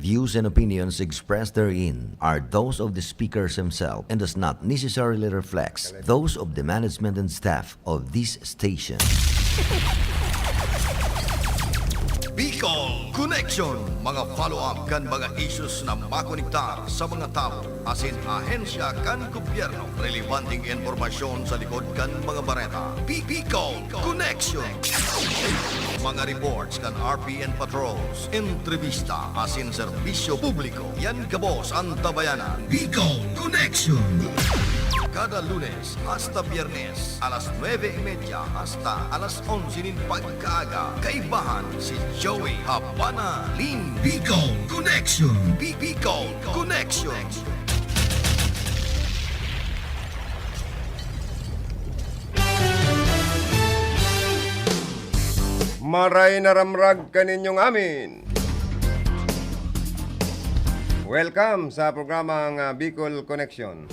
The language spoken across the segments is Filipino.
Views and opinions expressed therein are those of the speakers himself and does not necessarily reflect those of the management and staff of this station. Bicol Connection, mga follow-up kan mga issues na makonektar sa mga tao, asin ahensya kan gobyerno, relevanting informasyon sa likod kan mga bareta. Bicol Connection. Mga reports kan RPN patrols, entrevista, asin serbisyo publiko. Yan kabos ang tabayanan. Bicol Connection. Kada Lunes hasta Biyernes, alas 9:30 hasta alas 11 pagkaaga. Kaibahan si Joey Habana Ling. Bicol Connection. Bicol Connection. Maray na ramrag kaninyong amin. Welcome sa programang Bicol Connection.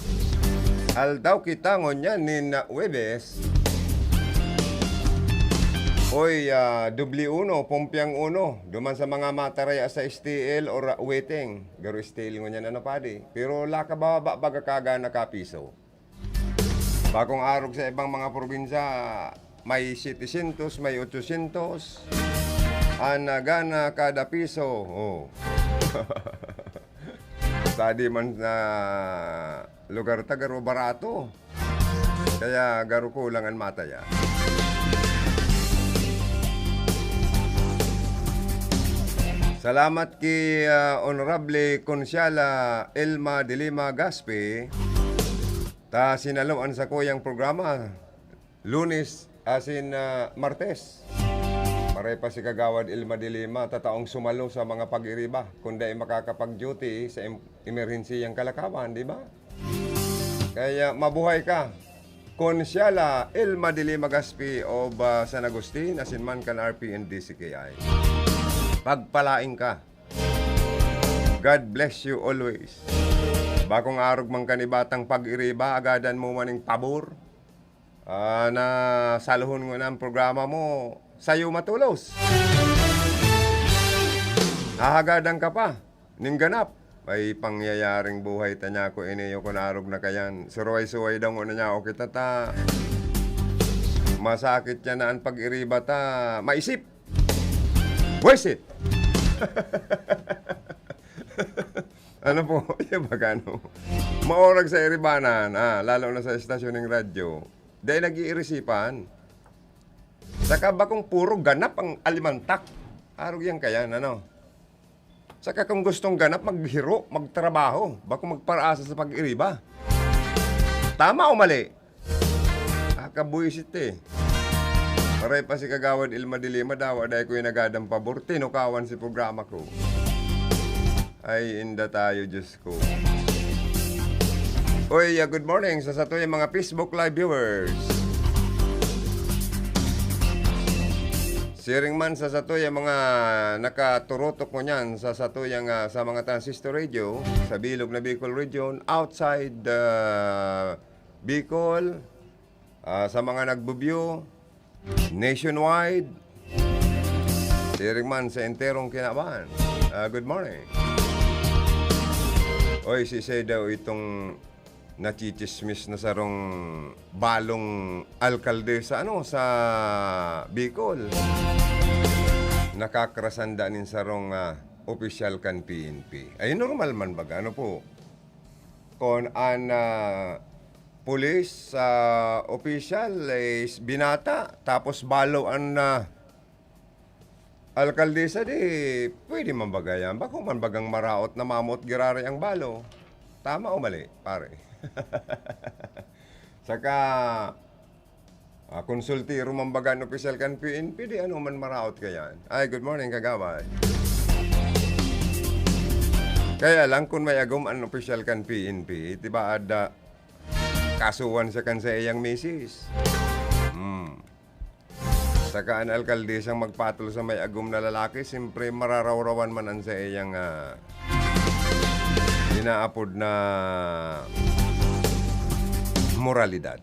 Aldaw kita ngonyan ni Webes. Oy, dubli uno, pompiang uno. Duman sa mga mataraya sa STL or waiting. Garo STL ngonyan ano padi. Pero laka bababa baga kaga na kapiso. Bagong arog sa ibang mga probinsya, may 700, may 800. Anagana kada piso. Oh. Tadi man na lugar ta garo barato. Kaya garo kulangan mata ya. Salamat kay Honorable Consiala Elma de Lima Gaspe. Ta sinaloan sa kuyang programa Lunes asin Martes. Maray pa si Kagawad Elma de Lima tataong sumalo sa mga pag-iriba kundi makakapag-duty sa emergency yang kalakawan, di ba? Kaya mabuhay ka. Konsyala Elma de Lima Gaspi of San Agustin asin man kan RPN DCKI. Pagpalaing ka. God bless you always. Bakong arog mang kanibatang pag-iriba agadan mo maning pabor. Na saluhon mo ng programa mo sa'yo matulos. Ahagadan ka pa, ning ganap. Ay pangyayaring buhay tanya ko iniyo kunarog na kayan. Suruay-suway daw na niya o kita ta. Masakit yan na ang pag-iriba ta. Maisip. Buwisit. Ano po? Yung bagano. Maorag sa iribanan, lalo na sa estasyon ng radyo. Dahil nag-iirisipan. Saka ba kung puro ganap ang alimantak? Arog yan kaya, ano? Saka kung gustong ganap, maghiro, magtrabaho. Bako magparaasa sa pag-iriba. Tama o mali? Kabuisit eh. Maray pa si Kagawad Ilma de Lima daw. Dahil ko yung nagadang pabor. Tinukawan si programa ko. Ay, inda tayo, Diyos ko. Oy, good morning sa sato yung mga Facebook Live viewers. Sharing man sa sato yung mga nakaturotok mo niyan sa sato yung sa mga transistor radio sa bilog na Bicol region, outside Bicol, sa mga nagbo-view nationwide. Sharing man sa enterong Kinabahan. Good morning. Oy, si Say daw itong nachichismis na sarong balong alkalde sa sa Bicol. Nakakrasandanin sarong official kan PNP. Ay normal man baga ano po. Kung an police official is binata tapos balo an alkaldesa di pwede man bagayan. Bako man bagang maraot na mamot girari ang balo. Tama o mali, pare? Saka konsultiro mambagan official kan PNP di ano man maraot kayan. Ay, good morning Kagawad. Kaya lang kung may agum an official kan PNP, diba ada kasuwan sa kan sa iyang misis. Saka ang alkaldesang magpatol sa may agum na lalaki, siyempre mararawrawan man ang sa iyang inaapod na moralidad.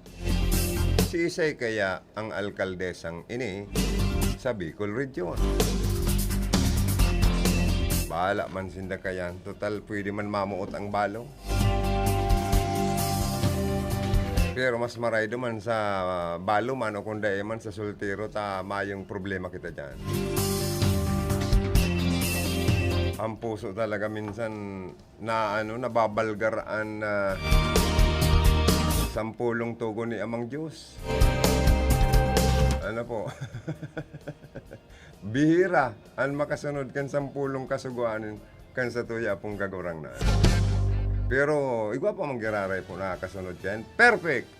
Si Isay kaya ang alkaldesang ini sa Bicol Region. Bahala man sinda kayan. Total, pwede man mamuot ang balong. Pero mas maray man sa balo man o kung dae man sa soltero, tama yung problema kita dyan. Ang puso talaga minsan na nababalgaraan na sampulong tugon ni Amang Diyos. Ano po? Bihira ang makasunod kan sampulong kasuguanin kan sa tuya pong kagurang na. Pero igwa pa manggiraray po nakakasunod yan. Perfect!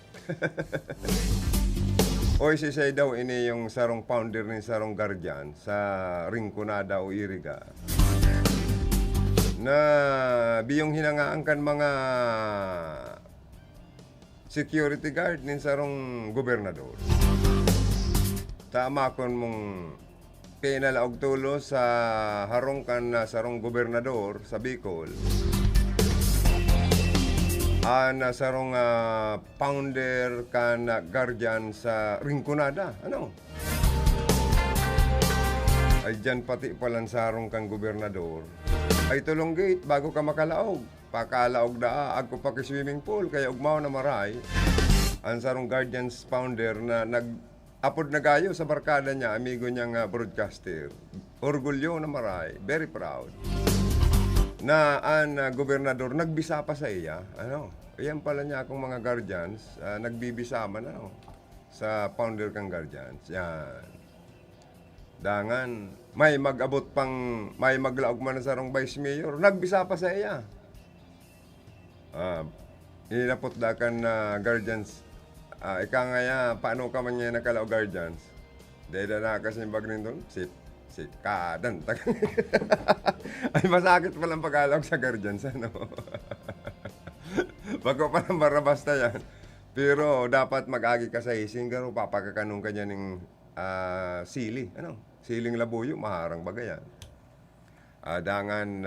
Oy, si Say daw ini yung sarong founder ni Sarong Guardian sa Rinconada o Iriga. Na biyong hinangaan kan mga security guard ni Sarong gobernador. Tama kon mong pinalaog tulo sa harong kan na Sarong gobernador sa Bicol. Na sarong founder kan guardian sa Rinconada. Ano? Ay dyan pati palang sarong kang gobernador. Ay tulong gate bago ka makalaog. Pakalaog da agko pa ki swimming pool kaya ugmaw na maray. Ang sarong guardians founder na nag-upload na gayo sa barkada niya, amigo niyang broadcaster. Orgulyo na maray. Very proud. Na ang gobernador nagbisa pa sa iya, iyan pala niya akong mga guardians, nagbibisa man sa founder kang guardians. Yan. Dangan, may mag-abot pang, may maglaog man sa sarong vice mayor, nagbisa pa sa iya. Inapot da kan guardians, ika nga paano ka man niya nakalaog guardians? Dahil na kasi bagnin doon, sikadan. Ay, masakit palang pag-alawag sa guardians, Bago palang marabasta yan. Pero dapat mag-agi ka sa ising, garo papakakanong ka niya ng sili. Siling labuyo, maharang bagayan. Dangan,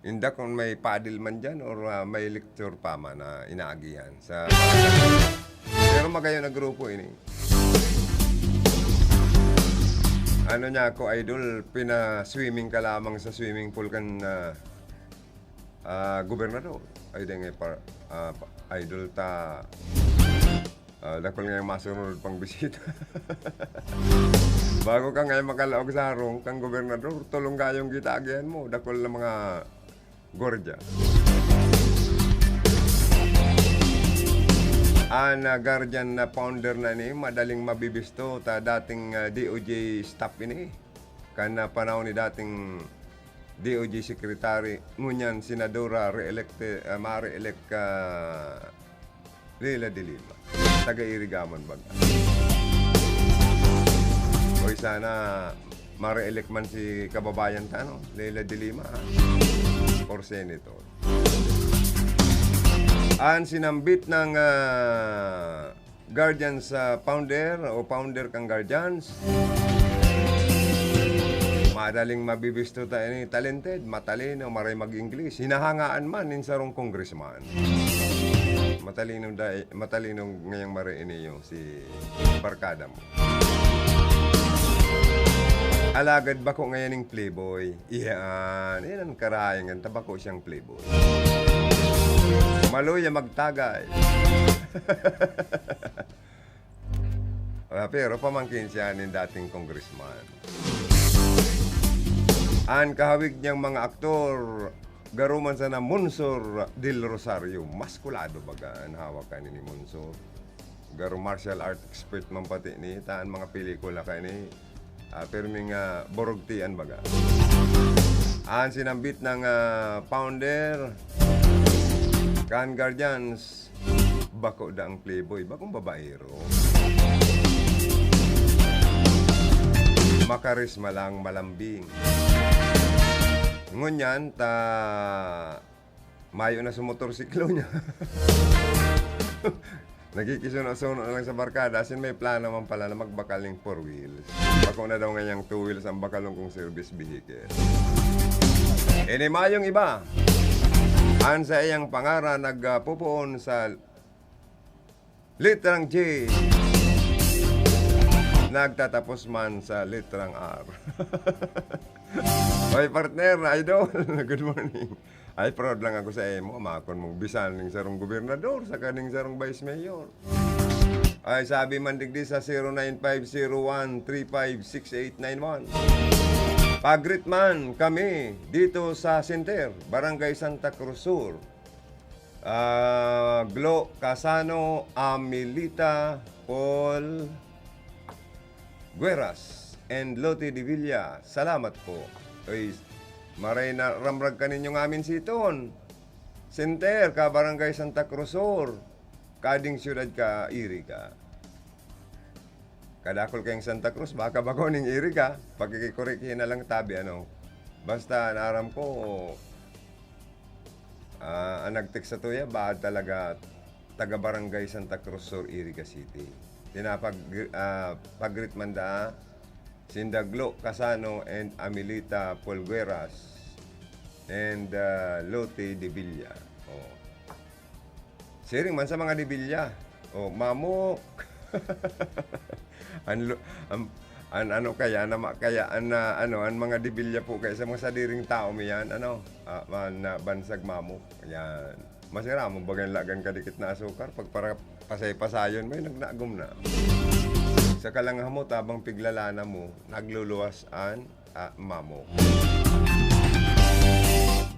inda kung may padil man dyan or may lecture pa man na inaagihan. Pero magayon na grupo ini. Ano niya ako, idol, pina-swimming ka lamang sa swimming pool kan gobernador. Ay, dengue idol ta. Dakol nga yung masunod pang bisita. Bago ka ngayon makalaog sa harong kang gobernador, tulong kayong gitagyan mo. Dakol na mga gordya. Guardian na founder na ni, madaling mabibisto ta dating DOJ staff ini. Kana panahon ni dating DOJ Secretary, ngunyan Senadora ma-re-elect Leila de Lima. Taga-Irigaman baga. Oy, sana ma-re-elect man si kababayan tano, Leila de Lima, for senator. Ang sinambit ng guardians founder o founder kang guardians, madaling mabibisto tayo ni talented, matalino, maray mag-English. Hinahangaan man in sarong congressman. Matalino ngayong maray iniyo si barkada mo. Alagad ba ko ngayon ng playboy? Iyan ang karayangan, tabako siyang playboy. Maluya magtagay. Pero pamangkin siya ng dating congressman. Ang kahawig niyang mga aktor, garuman sa na Monsor del Rosario. Maskulado baga ang hawakan ni Monsor. Garo martial art expert man pati ni. Taan mga pelikula ka ni. Pero mga borogtian baga. Ang sinambit ng founder kan guardians, bako da ang playboy, bakong babaero. Makarisma lang malambing. Ngunyan, mayo na sa motorsiklo niya. Nagkikisuno-suno na lang sa barkada. Sin may plano naman pala na magbakaling 4 wheels. Bako na daw ngayang 2 wheels ang bakalong kong service vehicle. Mayong iba. Ang sa iyang pangara nagpupuon sa litrang J. Nagtatapos man sa litrang R. Oy, partner, idol. Good morning. Ay, proud lang ako sa imo. Makon mong bisan ng sarong gobernador sa kaning sarong vice mayor. Ay, sabi man digdi sa 095013568891. Pagrit man kami dito sa Center, Barangay Santa Cruz Sur. Glo Casano, Amilita, Paul Gueras, and Lote de Villa. Salamat po. Oy, maray na ramrag ka ninyong amin siton. Center, ka Barangay Santa Cruz Sur. Kading siyudad ka, iri ka. Kadakol kayong Santa Cruz, baka bako ning iri ka. Pagkikikurikihin na lang tabi, ano. Basta, naram ko, ang nag-text sa tuya, ba talaga taga Barangay Santa Cruz Sur, Iriga City. Pagrit manda, Sindaglo, Casano, and Amilita Polgueras, and Lote de Villa. Oh. Siring man sa mga de Villa. Oh, mamok. An ano kaya na kaya an mga de Villa po kay sa mga sadiring tao miyan bansag mamok. Yan. Masira mo bagan lagan kadikit na asukar pag para pasay-pasayon mo nagnagom na. Sa kalanghamo tabang piglalana mo nagluluwas an mamok.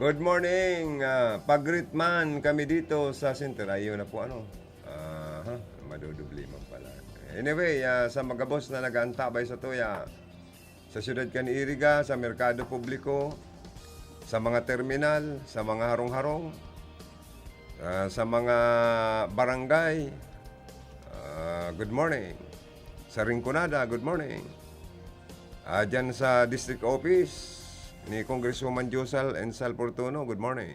Good morning, pagrit man kami dito sa Center. Ayun na po madudubli man pala. Anyway, sa mga boss na nag-aantabay sa tuya, sa siyudad kan Iriga, sa merkado publiko, sa mga terminal, sa mga harong-harong, sa mga barangay, good morning. Sa Rinconada, good morning. Diyan sa district office ni Congresswoman Josal and Sal Portuno, good morning.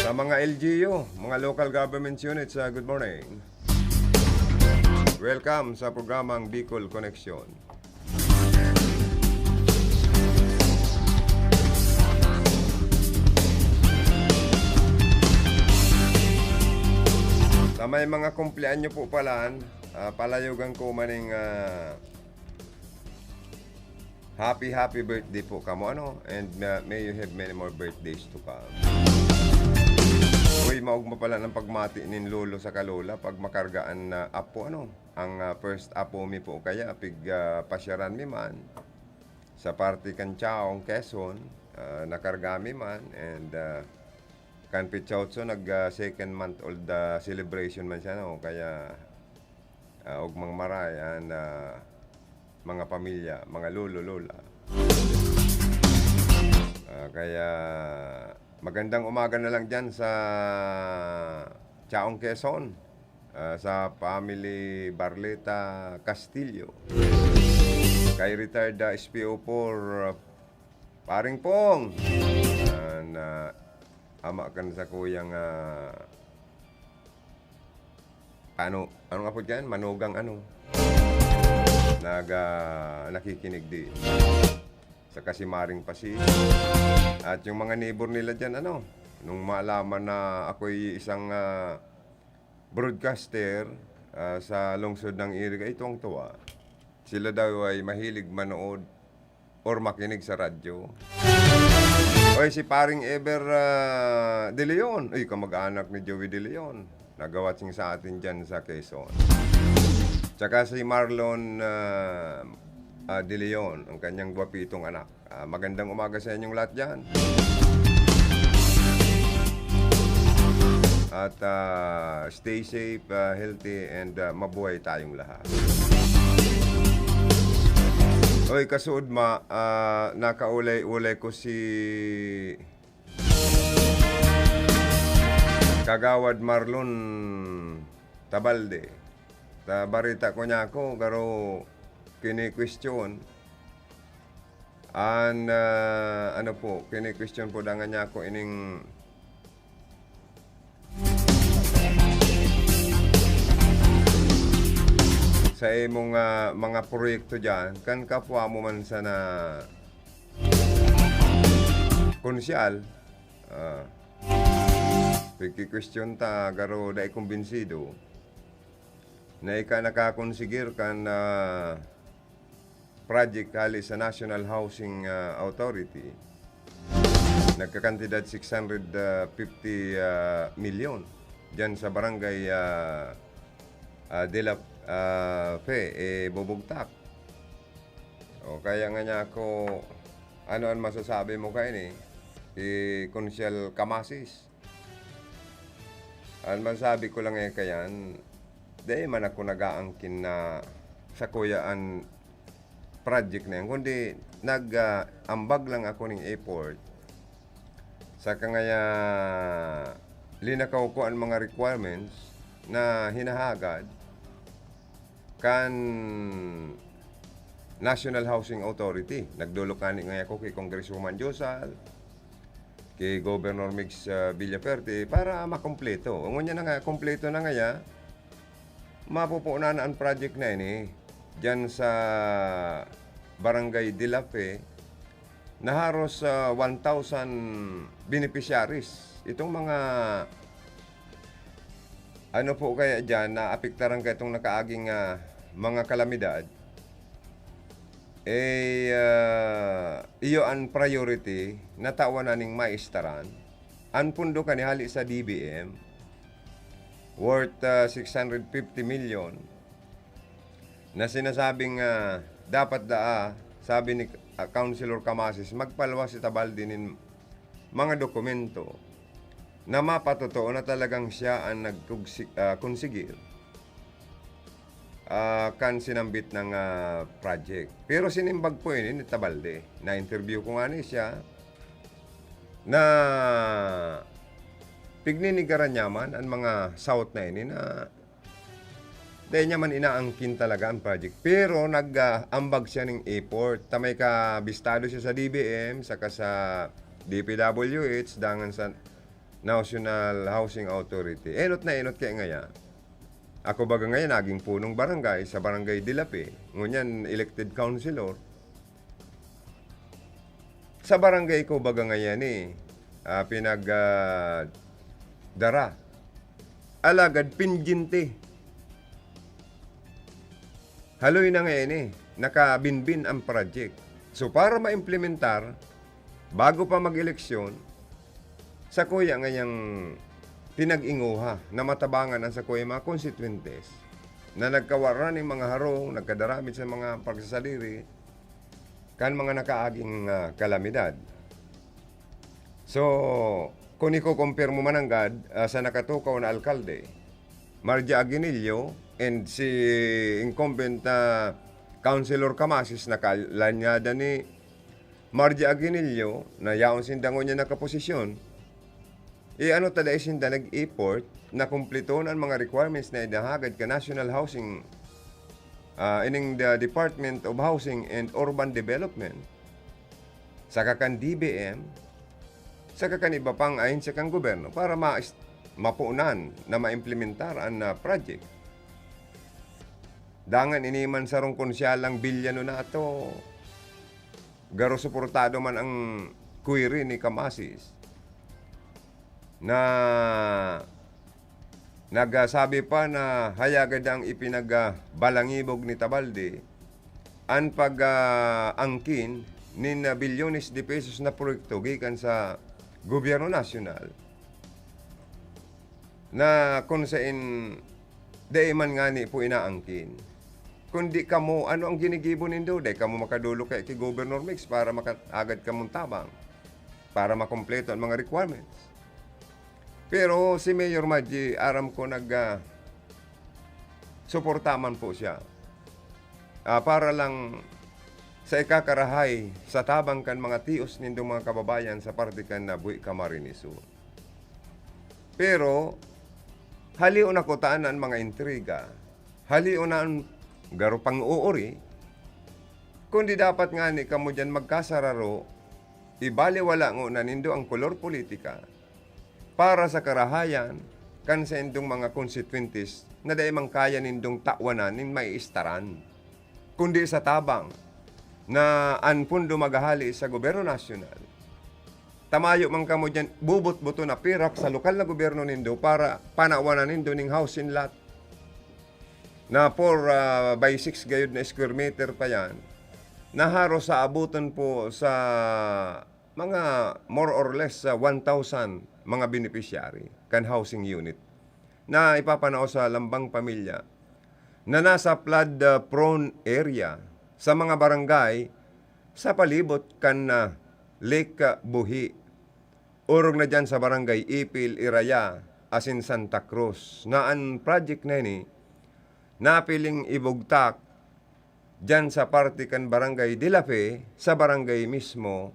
Sa mga LGU, mga local government units, good morning. Welcome sa programang Bicol Connection. Sa may mga kumpleanyo po pala, palayogan ko maning happy birthday po kamo and may you have many more birthdays to come. Uy, maugma pala ng pagmati nin lolo sa kalola pag makargaan na apo ang first apo mi po kaya pig pasyaran mi man sa party kan Chaong Quezon nakarga mi man and kan Pichotso nag second month old celebration man siya kaya ugmang maray and mga pamilya, mga lolo lola. Kaya magandang umaga na lang dyan sa Chaong Quezon, sa family Barleta Castillo. Kay retired SPO4 Paring Pong. Ama kan sa kuyang ano nga po dyan? Manugang nakikinig din. Sa Kasimaring Pasi. At yung mga neighbor nila dyan, nung malaman na ako'y isang broadcaster sa lungsod ng Iriga, itong tuwa. Sila daw ay mahilig manood or makinig sa radyo. Oy, si Paring Ever De Leon. Uy, kamag-anak ni Joey De Leon. Nagawatsing sa atin dyan sa Quezon. Tsaka si Marlon De Leon, ang kanyang gwapitong anak. Magandang umaga sa inyong lahat dyan. At stay safe, healthy, and mabuhay tayong lahat. Oy, kasuod nakaulay-ulay ko si Kagawad Marlon Tabalde. Barita ko niya ako, garo kini-question. Kini-question po dangan niya ako ining sa imong mga proyekto dyan, kan kapwa mo man sana konsyal, question ta, garo dahil kumbinsido, na ika nakakonsigir kan project hali sa National Housing Authority. Nagkakantidad 650 million dyan sa barangay de la Fe, Bubugtak. O kaya nga niya ako, ano ang masasabi mo kayo ni Consial Camasis? Ang masasabi ko lang kayan, di man ako nag-aangkin na sa kuyaan project na yan, kundi nag-ambag lang ako ng airport. Sa kangaya linakaw ko ang mga requirements na hinahagad kan National Housing Authority. Nagdulokani nga ako kay Congresswoman Josal, kay Governor Mix Villaferte para makompleto. Ngunyan na nga, kompleto na nga mapupunan na ang project na ini dyan sa Barangay de la Fe na haros 1,000 beneficiaries. Itong mga ano po kaya dyan na apektaran ka itong nakaaging mga kalamidad, iyo ang priority na tawanan ng maistaran. Ang pundo kanihali sa DBM worth 650 million na sinasabing dapat sabi ni Councilor Camasis, magpalwas si Tabaldi ng mga dokumento na mapatotoo na talagang siya ang nagkonsigil kan sinambit ng project. Pero sinimbag po ni Tabaldi. Na-interview ko nga ni siya na pigninigaran niyaman ang mga south na ini na dahil niya man inaangkin talaga ang project. Pero nag-ambag siya ng airport. Tamay ka bistado siya sa DBM, saka sa DPWH, dangan sa National Housing Authority. Enot na enot kaya ngaya. Ako baga ngayon, naging punong barangay sa Barangay de la Fe. Ngunyan, elected councilor. Sa barangay ko baga ngayon dara. Alagad pinjinte. Haloy na ngayon nakabinbin ang project. So para ma-implementar, bago pa mag-eleksyon, sa kuya ngayang pinag-inguha na matabangan ang sa kuya mga constituentes na nagkawaran ng mga harong, nagkadaramit sa mga pagsasaliri, kan mga nakaaging kalamidad. So, kung iko-compare mo mananggad sa nakatukaw na alkalde, Marja Aguinildo, and si incumbent na Councilor Camasis na kalanyada ni Marja Aguinildo na yaon sindangon niya nakaposisyon, ano tada isinda nag-import na kumpleto ng mga requirements na idahagad ka National Housing ining the Department of Housing and Urban Development sa kakan DBM sa kakan iba pang ayon sa kang gobyerno para mapuunan na maimplementar ang project. Dangan iniman sarong konsyalang bilyano na ito. Garo suportado man ang query ni Camasis na nagsabi pa na hayagad ang ipinagbalangibog ni Tabaldi ang pag-angkin ni bilyones de pesos na proyekto gikan sa gobyerno nasyonal na kung saan man nga ni po inaangkin. Kundi kamo, ano ang ginigibo nindo? Dahil kamo makadulo kay Governor Mix para makaagad kamong tabang, para makompleto ang mga requirements. Pero si Mayor Maggi, aram ko suportaman po siya. Para lang sa ikakarahay sa tabang kan mga tios nindong mga kababayan sa partikan na Buhi Camarines Sur. Pero haliw na ko taanan mga intriga, haliw na garo pang uuri, kundi dapat nga ni kamo dyan magkasararo, ibaliwala ngo na nindo ang kolor politika para sa karahayan kan sa indong mga constituencies na daimang kaya nindong takwanan nin maiistaran, kundi sa tabang na anpundo magahali sa gobyerno nasyonal. Tamayo man kamo dyan, bubot-buto na pirak sa lokal na gobyerno nindo para panawanan nindo ning house in lot na 4 by 6 gayud na square meter pa yan, naharo sa abutan po sa mga more or less 1,000 mga beneficiary kan housing unit na ipapanao sa lambang pamilya na nasa flood prone area sa mga barangay sa palibot kan Lake Buhi. Urog na dyan sa barangay Ipil, Iraya, asin Santa Cruz. Na ang project na ini, napiling ibugtak dyan sa party kan barangay Dilape, sa barangay mismo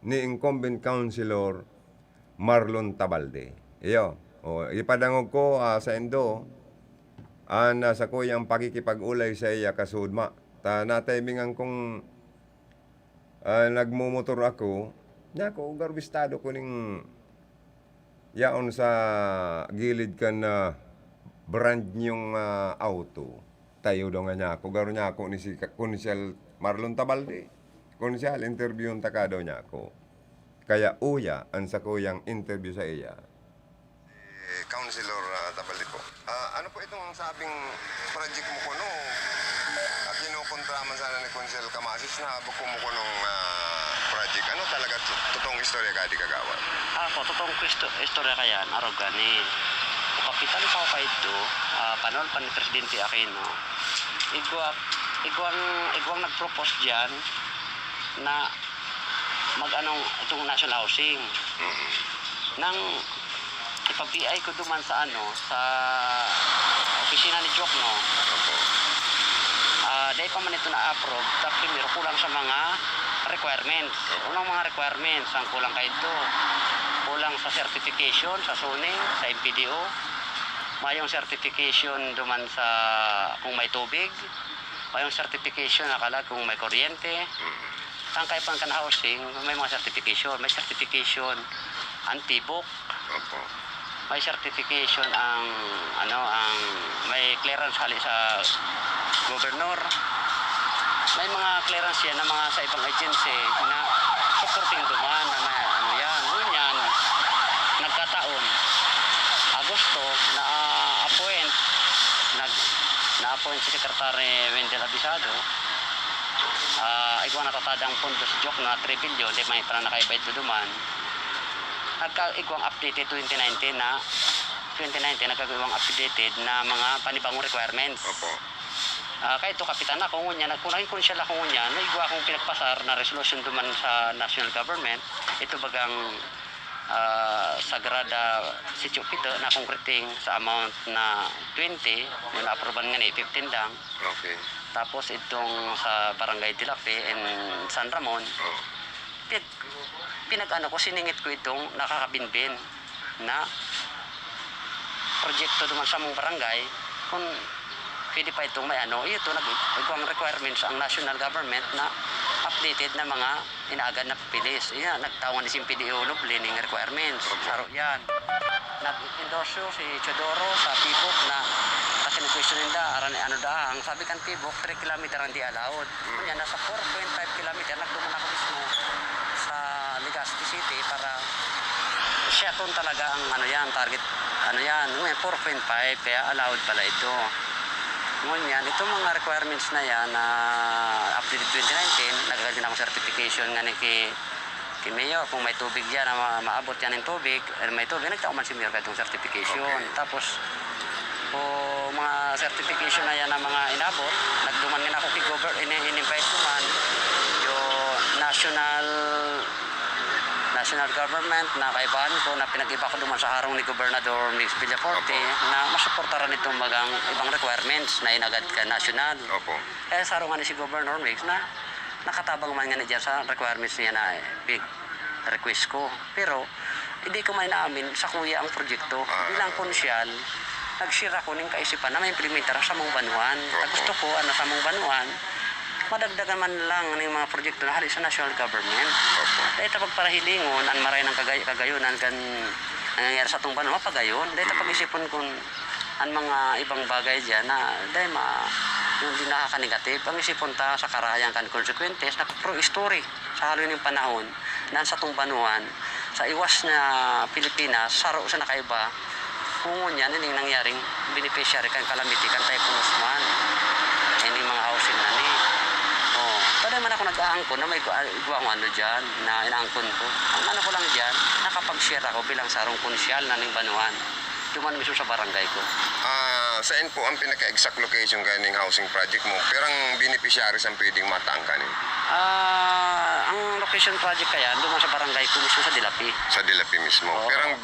ni incumbent councilor Marlon Tabalde. Iyo, ipadangog ko sa endo, sa kuyang pakikipag-ulay sa iya kasudma. Natimingan kong nagmumotor ako, niya ako garbistado ko ning yaon sa gilid kan brand niyong auto. Tayo daw nga niya ako, garo niya ako ni si Konsyal Marlon Tabalde. Konsyal, interview yung taka daw niya ako. Kaya uya, ang sa kuyang interview sa iya. Councilor Tabalde po. Ano po itong sabing project mo ko no? Kinukontraman sana ni Konsyal Camasis na buko mo ko nung project. Ano talaga totoong istorya ka di kagawa? Ako, totoong istorya kayan, arogani. O kapitan pa ako ito, panahon pa ni Presidente Aquino, igwang nag-propose dyan na mag-anong itong national housing. Nang ipa-BI ko duman sa sa opisina ni Jokno. Dahil pa man ito na-approve, tapi meron kulang sa mga requirements. Unang mga requirements, ang kulang kayo ito. Kulang sa certification, sa zoning, sa MPDO. Mayong certification duman sa kung may tubig. Mayong certification akala kung may kuryente. Ang kaya pang housing, may mga certification. May certification ang tibok. May certification ang may clearance hali sa gobernador. May mga clearance yan na mga sa ibang agency na supporting duman na yan. Nagkataon Agosto na-appoint si Secretary Wendell Abisado. Igwa natatadang pondo si Jok na 3 billion, di may para nakaibay ito duman. Igwang updated 2019 nagkagawang updated na mga panibagong requirements. Kaya ito kapitan na kung niya, kung naging konsyal ako niya, naigwa akong pinagpasar na resolution duman sa national government. Ito bagang Sagrada Sitio Pito na concreting sa amount na 20, yung na-aproban nga ni 15 lang. Okay. Tapos itong sa Barangay Dilape and San Ramon, siningit ko itong nakakabinbin na proyekto duman sa mong barangay kung pwede pa itong may ito nag-igwang requirements ang national government na updated na mga inaagad na pilis. Yan, nagtawag ni PDO Lublining requirements. Saro yan. Nag-endorse si Chodoro sa PIBOC na kasi question nila, ang sabi kan PIBOC, 3 kilometer ang di allowed. Yan, nasa 4.5 kilometer, nagtuman ako mismo sa Legazpi City para siya talaga ang target, 4.5, kaya allowed pala ito. Ngunyan, itong mga requirements na yan na updated 2019, nagagawin din ako certification nga ni kay Mayor, kung may tubig yan, na maabot yan ng tubig, may tubig, nagtauman si Mayor itong certification. Okay. Tapos, mga certification na yan na mga inabot, nagduman nga ako kay government, in-invite ko man, yung national government na kaibahan ko na pinag-iba ko duman sa harong ni Gobernador Mix Villaforte na masuportaran itong bagang ibang requirements na inagad ka national. Kaya sa harong nga ni si Governor Mix na nakatabang man nga niya sa requirements niya na big request ko. Pero hindi ko may naamin sa kuya ang proyekto. Bilang konsyal, nag-share ako ng kaisipan na may implementar sa mong banuan. Gusto ko sa mong banuan, madagdagan man lang ng mga proyekto na hali sa national government. Dahil tapag para hilingon, ang maray ng kagayunan kan nangyayari sa itong banwa, pagayon. Dahil tapag isipon kung ang mga ibang bagay dyan na dahil yung di nakaka-negative, ang isipon ta sa karayang kan consequences na pro-history sa halo ng panahon na sa itong banuan, sa iwas na Pilipinas, saro sa nakaiba, kung yan, yung nangyaring beneficiary kan calamity kan Typhoon Osman. Ini mga housing na ni. Kaya man ako nag-aangkon na may gawa ko ano dyan, na inaangkon ko. Ang ano ko lang dyan, nakapag-share ako bilang sarong konsyal na ning banuan. Duman mismo sa barangay ko. Saan po ang pinaka-exact location ganing housing project mo? Pero ang beneficiaries ang pwedeng matangkanin Ang location project kaya, duman sa barangay ko mismo sa Dilapi. sa Dilapi mismo. Oo. Pero ang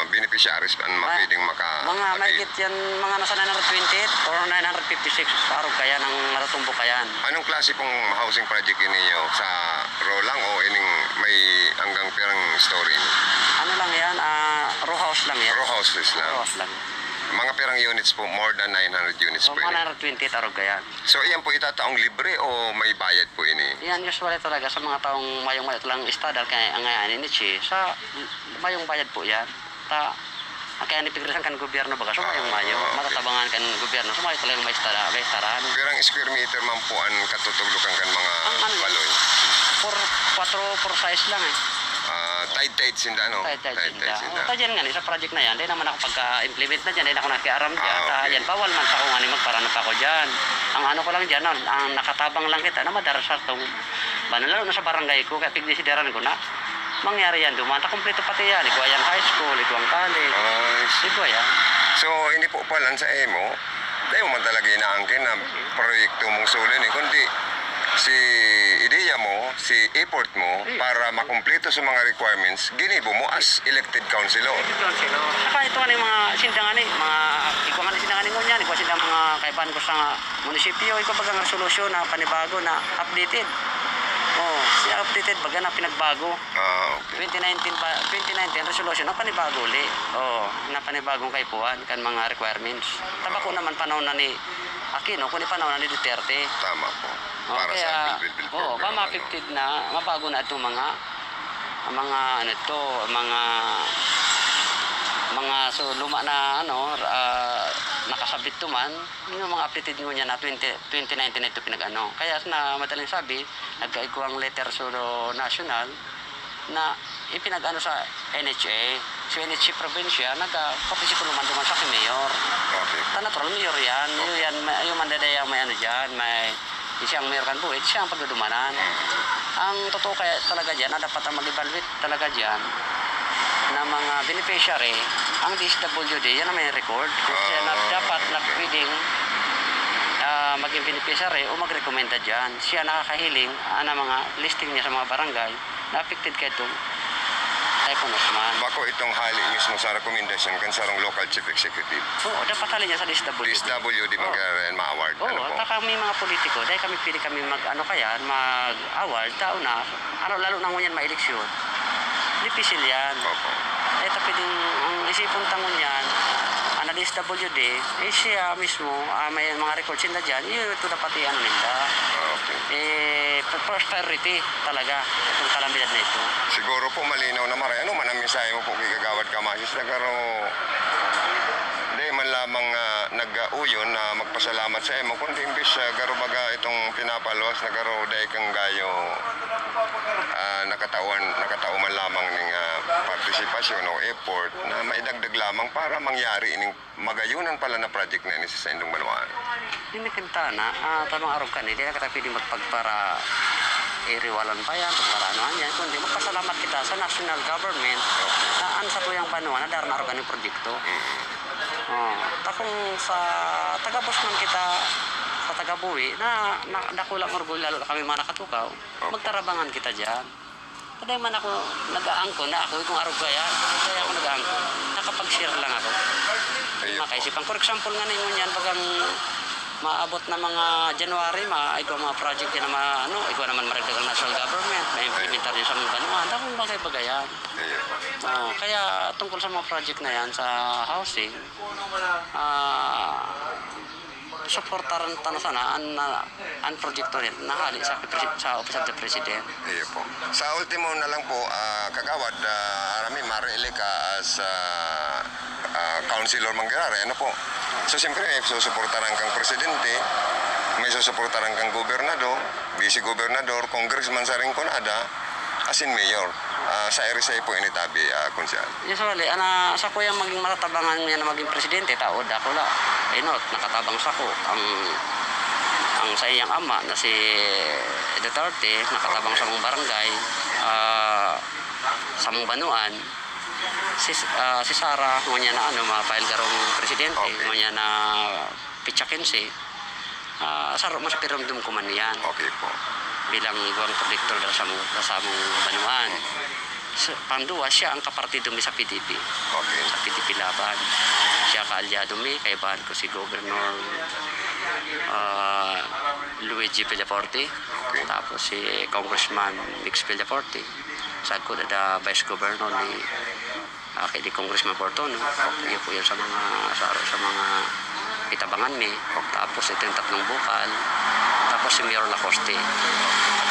beneficiaries ang pwedeng Mga mahigit yan, mga nasa 928 or 956 araw kaya ng natutumbo kayan. Anong klase pong housing project ninyo? Sa row lang o ining may hanggang perang story? Ano lang yan, row house lang yan. Row houses lang. Row house lang. Mga perang units po, more than 900 units So, po mga ini. 928 araw kaya. So iyan po itataong libre o may bayad po ini? Yan usually talaga sa mga taong mayong lang estadal kaya ang ngayon ini sa mayong bayad po yan. Kaya nipigresan kan gobyerno baga so mayong mayo matatabangan kan gobyerno so mayo talagang may estaran. Perang square meter man po ang katutulukan kan mga Ang ano baloy? 4 size lang eh. Tide sinda no? Tide sinda. Dyan nga sa project na yan, di naman ako pagka-implement na dyan, di na ako nakiaram dyan. Okay. Yan, bawal man sa kung ano magparanap ako dyan. Ang ano ko lang dyan, ang nakatabang lang kita na madarasar itong, lalo na sa barangay ko, kaya pigdesideran ko na, mangyari yan, dumanta kompleto pati yan, Iguayan High School, Iguang College, Iguayan. So hindi po pala sa emo, dahil mo man talaga inaangkin na proyekto mong sulin eh, kundi si ideya mo, si effort mo para makumpleto sa mga requirements, ginibo mo as elected councilor. Saka ito nga yung mga sindangan mga ikaw nga sindangan mo niyan, ikaw sindang mga kaibahan ko sa munisipyo, ikaw bagang resolusyon na panibago na updated. Oh, siya updated baga na pinagbago. Okay. 2019 resolution na panibago uli. Oh, na panibagong kaipuan kan mga requirements. Tabako naman panahon na ni Aquino, kundi panahon na ni Duterte. Tama po. Para sa Bill program. mapiptid na, mabago na itong mga ano ito, mga so luma na nakasabit to man, yung mga updated nyo niya na 2019 na ito pinag-ano. Kaya na madaling sabi, nagkaikuang letter sa national na ipinag-ano sa NHA. So NHA probinsya, nagka-kapisikulo duman sa mayor. Okay. Natural, mayor yan. Yung mandadaya may ano dyan, may siyang mayor kan buwit, siya ang pagdudumanan. Ang totoo kaya talaga dyan, na dapat ang mag-evaluate talaga dyan na mga beneficiary, ang DSWD, yan ang may record. Kaya dapat na pwedeng maging beneficiary o mag-recommenda dyan. Siya nakakahiling na mga listing niya sa mga barangay na affected kay itong Typhoon Osman. Bako itong hali mismo sa recommendation kan sarong local chief executive. Oo, dapat halin niya sa DSWD. DSWD ma-award. Oo, kami mga politiko, dahil pili kami mag-award, tao na, lalo na ngunyan ma-eleksyon. Dipisil yan. Opo. Ito pwedeng, ang isipong tangon yan, na DSWD, siya mismo, may mga records na dyan, ito dapat nila. Okay. First priority talaga, itong kalamidad na ito. Siguro po malinaw na maray. Ano man ang mensahe mo po kay Kagawad Kamasis na karo di man lamang nag-uyon na magpasalamat sa imo kundi imbis garo baga itong pinapaluwas na garo dahil kang gayo nakatauman lamang ng partisipasyon o effort na maidagdag lamang para mangyari ining magayunan pala na project na ini sa Indong Banwaan. Hindi kinta na, tamang araw ka hindi na kita pwede magpagpara iriwalan pa yan, para ano yan, kundi magpasalamat kita sa national government na ansa po yung Banwaan na daran araw ka ng proyekto. Takong sa taga-bus man kita sa taga-buwi na nakulang orgulyo lalo na kami mga nakatukaw, magtarabangan kita dyan. Kada man ako nag-aangko na ako kung araw kaya ako nag-aangko, nakapag-share lang ako. Makaisipan. For example nga ninyo yan, bagang maabot na mga January, ikaw mga project yan na ikaw naman maragdag ang national government, may implementar yun sa mga Banwaan, takong bagay-bagayan. Kaya tungkol sa mga project na yan sa housing, suportaran tanong sana ang proyekto rin nahali sa Office of the President. Iyo po. Sa ultimo na lang po, Kagawad, arami marili ka as Councilor Manggirare, ano po? So siyempre, susuportaran kang presidente, may susuportaran kang gobernador, vice-gobernador, congressman sa Rinconada, as in mayor. Sa RSA po initabi, Kunsyan. Usually, sa ko yung maging matatabangan niya na maging presidente, taod ako la. Not, nakatabang sa ko. Ang ang sa iyang ama na si Duterte, nakatabang sa mong barangay, sa mong banuan, si Sara, ngunya na mapail garong presidente, ngunya na pitsakin si, saro mas piramdum ko man yan. Okay po. Bilang iguang predictor sa mong banuan. Pandua, siya ang kapartido mi sa PDP. Okay. Sa PDP laban. Siya kaalyado mi, kaibahan ko si Governor Luigi Villaforte. Okay. Tapos si Congressman Mix Villaforte. Sa ko na Vice Governor ni kay di Congressman Portono. Iyo po yan sa mga itabangan mi. Tapos ito yung tatlong bukal. Tapos si Mayor Lacoste.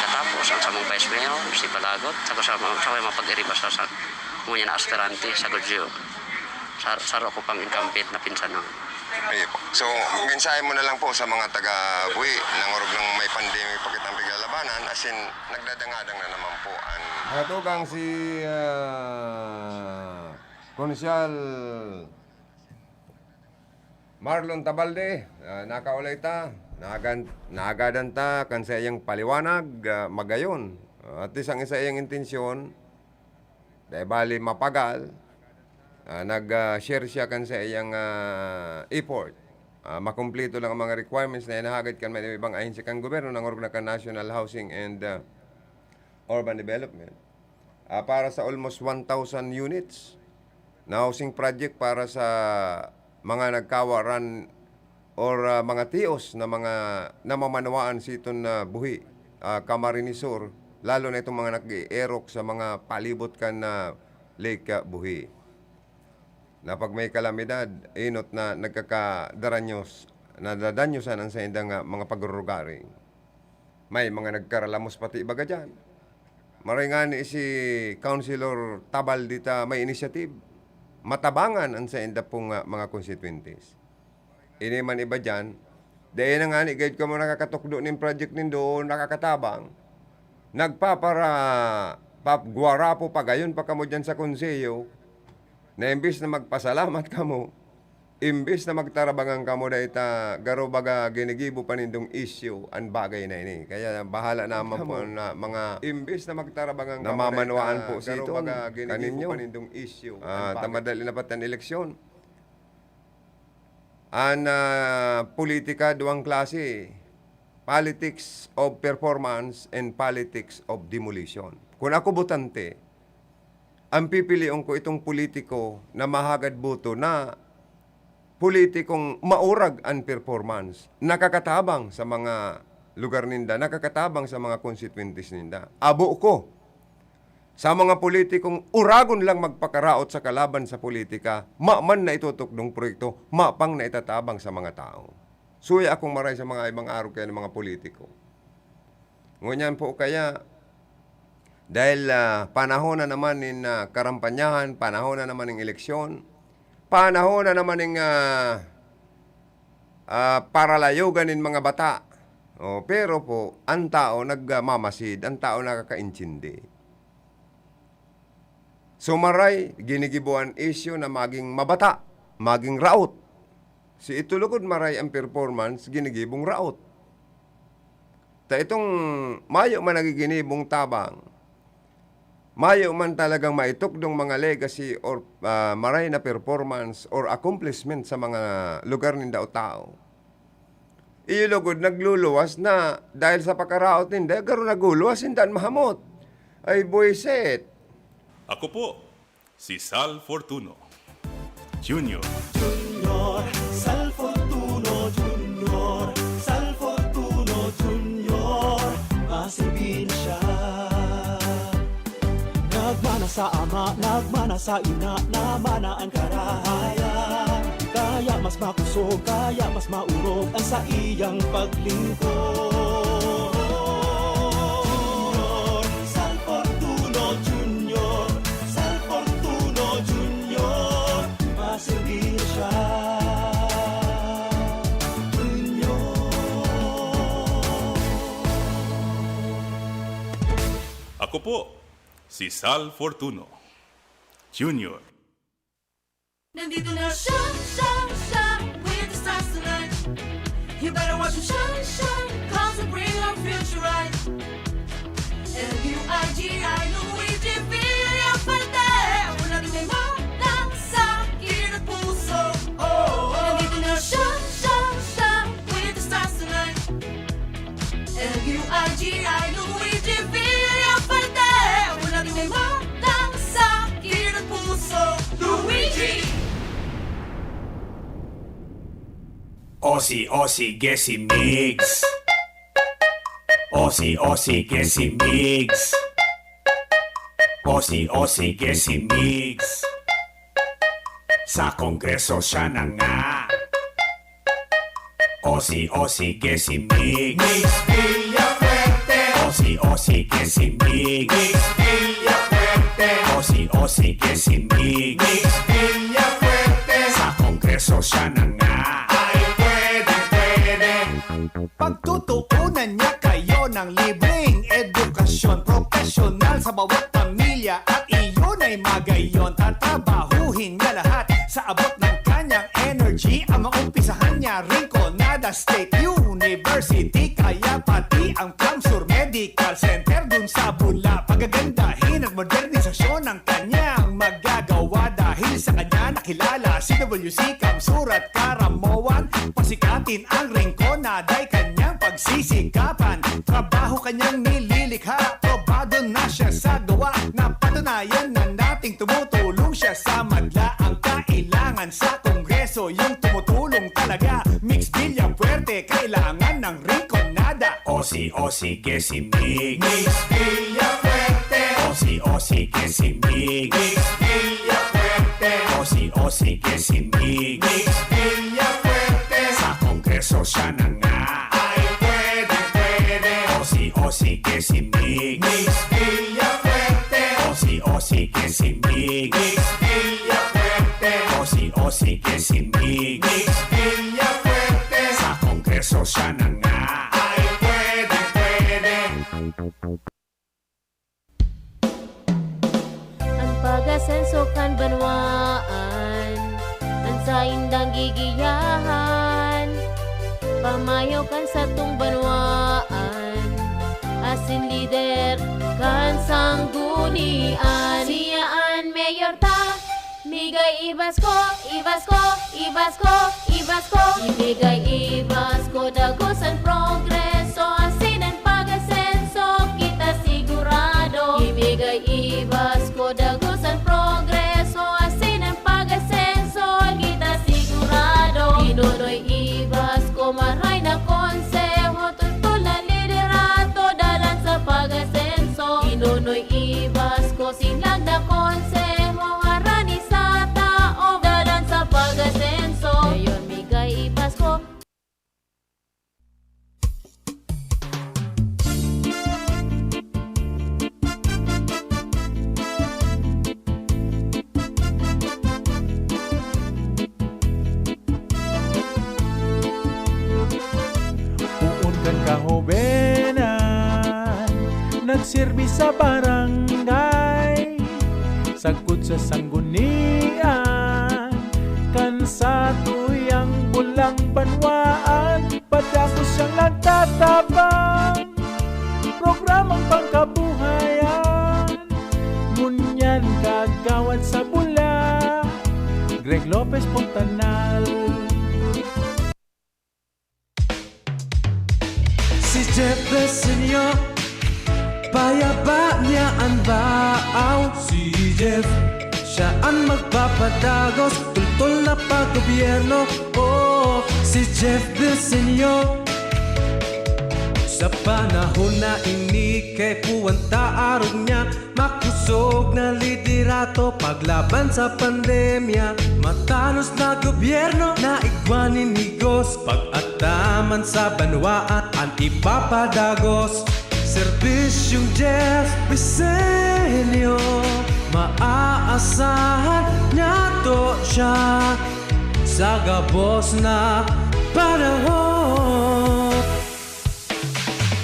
Pagkatapos, ang samong Vice Mayor, si Balagot, sa mapag-iriba sa ngunya na aspirante sa Gudyo. Saro ko pang incumbent na pinsan nun. Ayun po. So, mensahe mo na lang po sa mga taga-Buhi nang orog ng may pandemic pagkitang piglalabanan, as in, nagdadangadang na naman po ang... Hatugang si Konsyal Marlon Tabalde, nakaulay ta, nagadan ta kan sa iyang paliwanag, magayon. At isang isa iyang intensyon, dahil bali mapagal, nag-share siya kan sa iyang effort. Makumplito lang ang mga requirements na inahagad kan may ibang ahensya kang gobyerno ng organ kan National Housing and Urban Development. Para sa almost 1,000 units na housing project para sa mga nagkawaran or mga tios na mga namamanawaan sa iton na buhi, Camarines Sur, lalo na itong mga nag-i-erok sa mga palibot kan na Lake Buhi. Na pag may kalamidad, inot na nagkakadaranyos, nadadanyosan ang sa indang mga pagrurugaring. May mga nagkaralamos pati ibaga dyan. Maringani si Councilor Tabal dita may initiative. Matabangan ang sa inda pong mga constituencies. Ini man iba dyan, dahil na nga ni, kahit ka mo nakakatukdo ng project nindo, nakakatabang, guwarapo pa gayon pa kamo dyan sa konseyo, na imbis na magpasalamat kamo, imbis na magtarabangan kamo na garo baga ginigibo pa nindong issue ang bagay na ini. Kaya bahala naman po na mga imbis na magtarabangan kamo namamanwaan po si ito kaninyo pa nindong issue. Tamadali na patan eleksyon. Politika duwang klase. Politics of performance and politics of demolition. Kung ako botante, ang pipiliin ko itong politiko na mahagad boto na politikong maurag ang performance, nakakatabang sa mga lugar ninda, nakakatabang sa mga constituencies ninda. Abo ko sa mga politikong uragon lang magpakaraot sa kalaban sa politika, man na itutok ng proyekto, mapang na itatabang sa mga tao. Suya akong maray sa mga ibang araw kaya ng mga politiko. Ngunyan po kaya, dahil panahon na naman ng karampanyahan, panahon na naman ng eleksyon, panahon na naman ng paralayugan ng mga bata. Pero po, ang tao nagmamasid, ang tao nakakaintindi. Sumaray, ginigibuan issue na maging mabata, maging raot. Si itulugod maray ang performance, ginigibong raot. Ta itong mayo man nagiginibong tabang, mayo man talagang maitukdong mga legacy or maray na performance or accomplishment sa mga lugar ninda o tao. Iyulugod nagluluwas na dahil sa pakaraot ninda, garo naguluwas hindan mahamot. Ay buisit. Ako po, si Sal Fortuno Jr. Junior, Sal Fortuno Junior, Sal Fortuno Junior, masilbi na siya. Nagmana sa ama, nagmana sa ina, namana ang karahayan. Kaya mas makusog, kaya mas maurog ang sa iyang paglingkod. Sal Fortuno Junior, Sal Fortuno Junior, masilbi na siya. Ako po, si Sal Fortuno Jr. Nandito na siya with the stars tonight. You better watch him shine, shine. will bring our future right. L-U-I-G-I, Luigi Villafarte. Walang limang sakit at puso. Nandito na siya, with the stars tonight. L-U-I-G-I, Luigi Villafarte. Walang limang sakit at puso. Luigi! Aussie, get si mix. Aussie, get si mix. Aussie, get si mix. Sa kongreso siya na nga. Aussie, get si mix. Mix Villafuerte. Aussie, get si mix. Mix Villafuerte. Aussie, get si mix. Mix Villafuerte. Sa kongreso siya na nga. Pagtutuunan niya kayo ng libreng edukasyon profesional sa bawat pamilya at iyon ay magayon. Tatabahuhin niya lahat sa abot ng kanyang energy. Ang maumpisahan niya Rinconada State University, kaya pati ang Camsur Medical Center dun sa Bula. Pagagandahin at modernisasyon ng kanyang magagawa dahil sa kanya nakilala si WC Camsur at Karamoan. Pasikatin ang Rinconada ay kanyang pagsisikapan. Trabaho kanyang nililikha, probado na siya sa gawa. Napatunayan na nating tumutulong siya sa madla. Ang kailangan sa kongreso yung tumutulong talaga. Mix Villafuerte, kailangan ng Rinconada. Aussie, get si mix. Mix Villafuerte. Aussie, get si mix. Mix Villafuerte. Aussie, get si mix. Mix Villafuerte. Sa kongreso siya na nga. Ay, pwede. Aussie, get si mix. Mix Villafuerte. Aussie, get si mix. Mix Villafuerte. Aussie, get si mix. Mix Villafuerte. Sa kongreso siya na nga. Ay, pwede. Ang pag-asenso kan banwaan, ang sa indang gigiyahan, pamayaw kan sa tung banwaan, asin lider kan sanggunian. Siyaan mayor ta, migay ibas ko, ibigay ibas ko, dagosan progreso, asin ang pag-asenso, kita sigurado. Ibigay ibas ko, dagosan progreso, asin ang pag-asenso, kita sigurado. Inunoy ibas ko, maray na konseho, tutol na liderato, dalan sa pag-asenso. Inunoy ibas ko, sinlag na konseho, harani sa tao, dalan sa pag-asenso. Ngayon migay ibas ko. Uundan kahobenan, nagsirbi sa barangay, sagkod sa sanggunian, kan sa tuyang bulang banwaan, padako siyang nagtatabang, programang pangkabuhayan, ngunyan kagawad sa bula, Greg Lopez Pontanal. Si Jeff Besenyo, payaba niya ang baaw. Si Jeff, siya ang magpapadagos, tultol na paggobyerno. Oh, si Jeff Besenyo, sa panahon na ini kay puwanta arog niya, makusog na liderato paglaban sa pandemya. Matanos na gobyerno na igwanin higos, pag-ataman sa banwaan ang ipapadagos. Serbisyong Jeff Besenyo, maaasahan niya to siya sa gabos na panahon.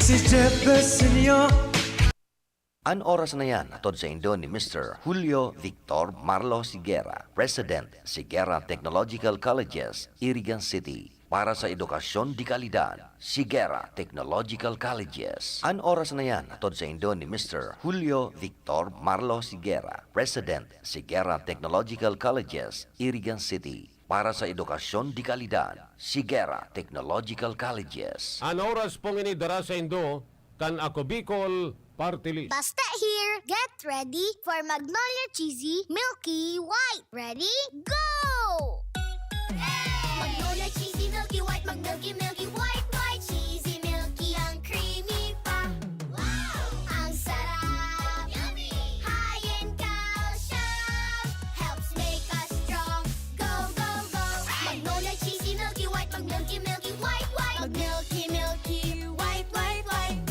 Si Jeff Besenyo. Ang oras na yan, atod sa Indo ni Mr. Julio Victor Marlo Siguera, President, Siguera Technological Colleges, Irigan City. para sa edukasyon di kalidad, Sigera Technological Colleges. Ang oras na yan, atod sa indo ni Mr. Julio Victor Marlo Sigera, President, Sigera Technological Colleges, Irigan City. Para sa edukasyon di kalidad, Sigera Technological Colleges. Ang oras pong inidara sa Indo, kan ako Bicol Party List. Basta here, get ready for Magnolia Cheesy Milky White. Ready? Go! Magnolia Cheesy Milky White, Milky White, White Cheesy Milky, ang creamy pa. Wow! Ang sarap! Yummy! High in calcium, helps make us strong. Go, go, go! Magnolia Cheesy Milky White, Milky White, White. Milky White, White, White.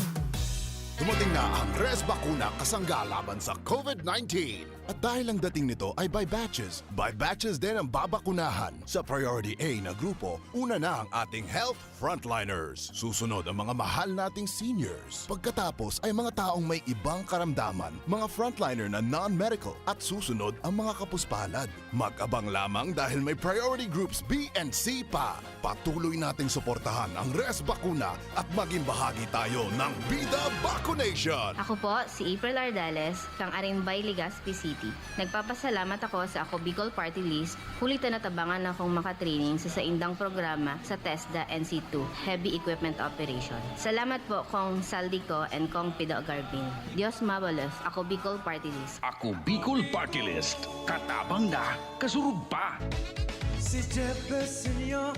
Dumating na ang Res Bakuna kasangga laban sa COVID-19. At dahil ang dating nito ay by batches din ang babakunahan. Sa Priority A na grupo, una na ang ating health frontliners. Susunod ang mga mahal nating seniors. Pagkatapos ay mga taong may ibang karamdaman, mga frontliner na non-medical. At susunod ang mga kapuspalad. Mag-abang lamang dahil may priority groups B and C pa. Patuloy nating suportahan ang Res Bakuna at maging bahagi tayo ng Bida Vaccination. Ako po, si April Ardales, kang Arimbay, Legazpi City. Nagpapasalamat ako sa Ako Bicol Party List, kulitan natabangan akong makatraining sa saindang programa sa TESDA NC2, Heavy Equipment Operation. Salamat po kong Saldico and kong Pido Garbin. Dios mabalos, Ako Bicol Party List. Ako Bicol Party List. Katabang na, kasurug pa. Si Jeff Besenyo,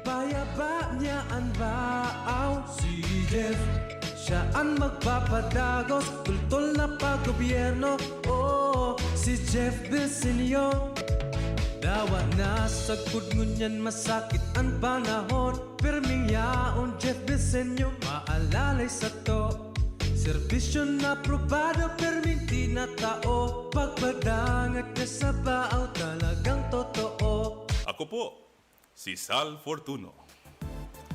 bayaba niya ang baaw. Si Jeff, siya ang magpapadagos, tultol na paggobyerno. Oh, si Jeff Besenyo, dawa na sa ngunyan masakit ang panahon. Perming yaon Jeff Besenyo, maalalay sa to. Serbisyo na probado, perming tinatao. Pagbadangat ka sa baaw, talagang totoo. Ako po, si Sal Fortuno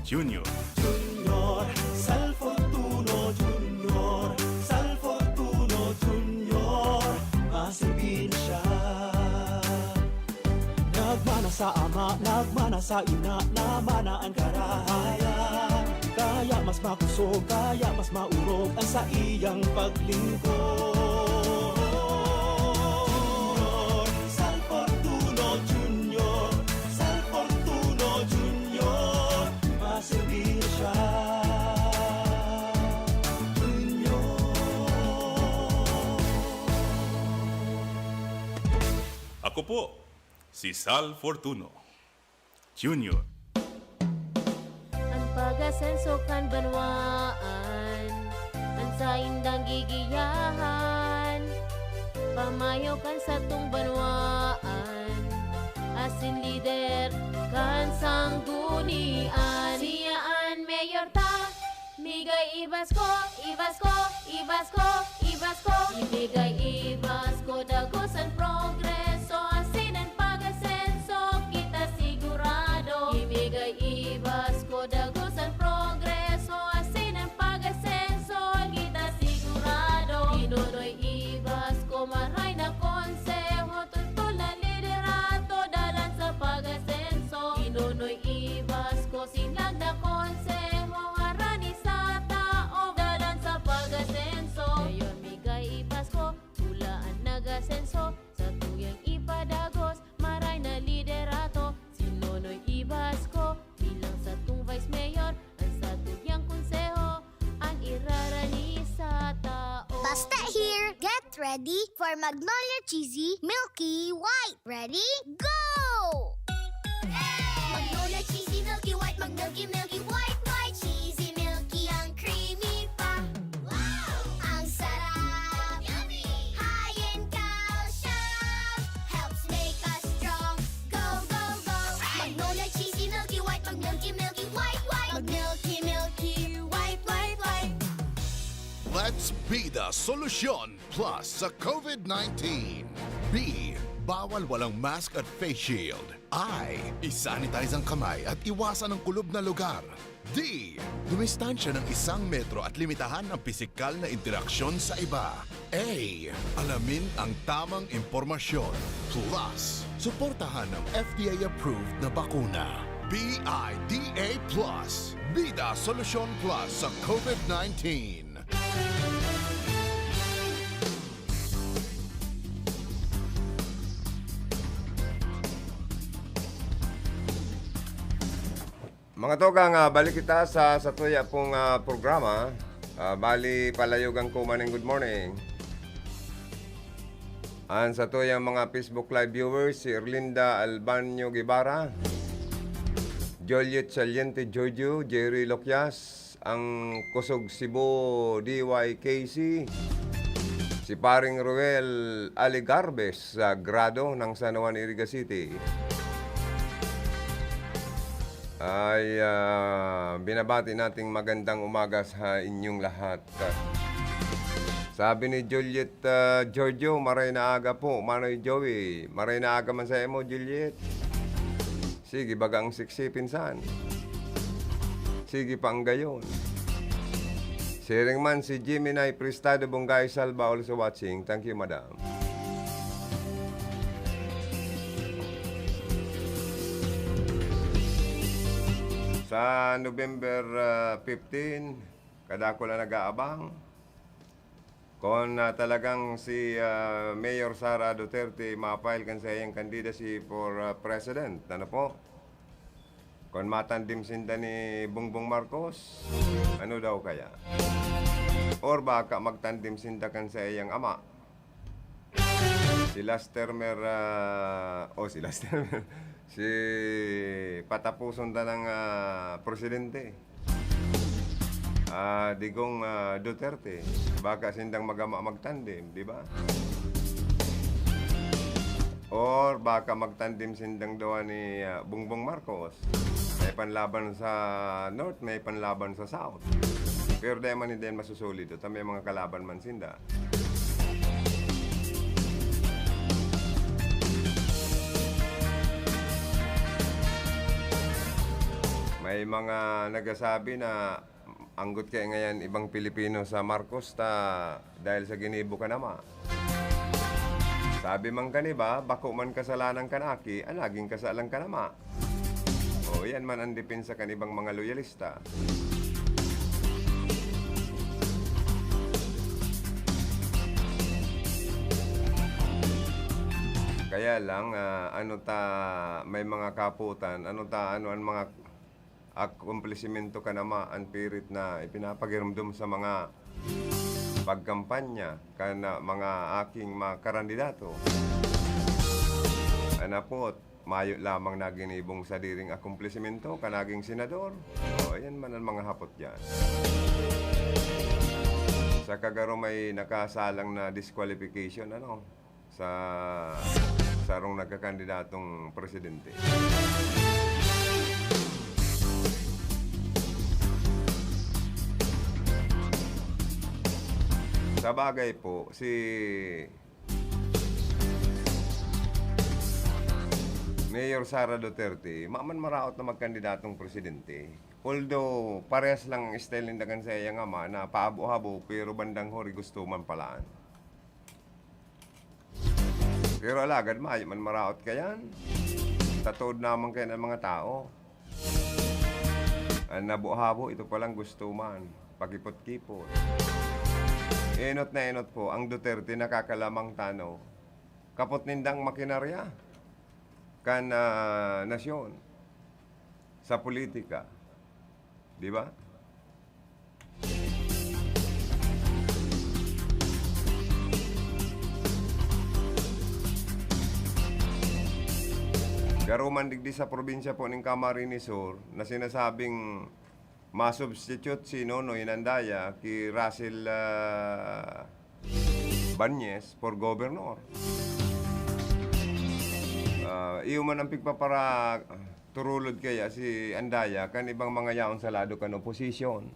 Jr. Junior, Sal Fortuno Junior, Sal Fortuno Junior, masilbi na siya. Nagmana sa ama, nagmana sa ina, namana ang karahayan. Kaya mas makusog, kaya mas maurog ang sa iyang paglingkod. Junior, Sal Fortuno Junior, Sal Fortuno Junior, masilbi na siya. Ako po, si Sal Fortuno Jr. Ang pag-asenso kan banwaan, ang sa indang gigiyahan, pamayo kan sa tung banwaan, asin lider kan sanggunian. Siyaan mayor ta, migay ibas ko, ibas ko, ibas ko, ibas ko. Ibigay ibas ko, dagosan progreso, asin ang pag-asenso, kita sigurado. Ibigay ibas ko, dagosan progreso, asin ang pag-asenso, kita sigurado. Inunoy ibas ko, maray na konseho, tutol na liderato, dalan sa pag-asenso. Inunoy ibas ko, sinag na konseho, harani sa tao, dalan sa pag-asenso. Ngayon migay ibas ko, tulaan nag-asenso, sa tuyang ipadagos, maray na liderato. Sinunoy ibas ko, bilang sa tung vice mayor, ang sa tuyang konseho, ang irarani sa tao. Basta here, get ready for Magnolia Cheesy Milky White. Ready? Go! Magnolia Cheesy Milky White, Milky White, White Cheesy Milky, ang creamy pa. Wow! Ang sarap! Yummy! High in calcium, helps make us strong. Go, go, go! Magnolia Cheesy Milky White, Milky White, White. Milky White, White, White. Let's be the solution plus sa COVID-19. B. Bawal walang mask at face shield. I. Isanitize ang kamay at iwasan ang kulob na lugar. D. Dumistansya ng 1 metro at limitahan ang pisikal na interaksyon sa iba. A. Alamin ang tamang impormasyon. Plus, suportahan ang FDA-approved na bakuna. BIDA Plus, Bida Solusyon Plus sa COVID-19. Mga togang, balik kita sa tuya pong programa. Bali, palayugang ko maning good morning. An sa tuyang mga Facebook Live viewers, si Erlinda Albanyo Guevara, Joliet Saliente Jojo, Jerry Loquias, ang Kusog Cebu DYKC, si Paring Ruel Aligarbes sa Grado ng San Juan, Iriga City. Ay binabati nating magandang umaga sa inyong lahat. Sabi ni Juliet Giorgio, maray na aga po. Manoy Joey, maray na aga man sa mo, Juliet. Sige, bagang siksi pinsan. Sige pang gayon. Sharing man si Jimmy Nay Prestado Bungay Salva also watching. Thank you, madam. Sa November 15, kada ko na nag-aabang. Kung talagang si Mayor Sara Duterte ma-file kan sa iyang candidacy for president, ano po? Kung matandim sinda ni Bongbong Marcos, ano daw kaya? Or baka magtandim sinda kan sa iyang ama? Si last termer, si patapuson na ng presidente. Digong Duterte, baka sindang magtandem, di ba? Or baka magtandem sindang doon ni Bongbong Marcos. May panlaban sa North, may panlaban sa South. Pero di man hindi masusulit. Ito may mga kalaban man sinda. May mga nagsasabi na anggot kaya ngayon ibang Pilipino sa Marcos dahil sa ginibo ka nama. Sabi man ka ba, bako man kasalanan kanaki, anaging kasalang ka nama. O yan man ang depensa kan ibang mga loyalista. Kaya lang, may mga kaputan, ano ang mga akumplisimento ka naman ang pirit na ipinapagiramdam sa mga pagkampanya kana mga aking mga kandidato. Anapot, mayo lamang naginibong sa diring akumplisimento kanaging senador. O, ayan man ang mga hapot dyan. Sa kagaro may nakasalang na disqualification sa sarong nagkakandidatong presidente. Sa bagay po, si Mayor Sara Duterte, maman maraot na magkandidatong presidente. Although, parehas lang style nindagan sa iyang ama na paabo-habo, pero bandang hori gusto man palaan. Pero alagad, man maraot kayan. Tatood naman kayo ng mga tao. Ang nabuhabo, ito palang gusto man. Pakipot-kipot. Enot na enot po, ang Duterte nakakalamang tanaw. Kapot nindang makinarya kan nasyon sa politika. Di ba? Garuman digdi sa probinsya po ng Camarines Sur na sinasabing masubstitute si Nonoy Nandaya kay Russell Banyes for governor. Iyo man ang pigpapara turulod kaya si Andaya kan ibang mga yaon sa lado kan oposisyon.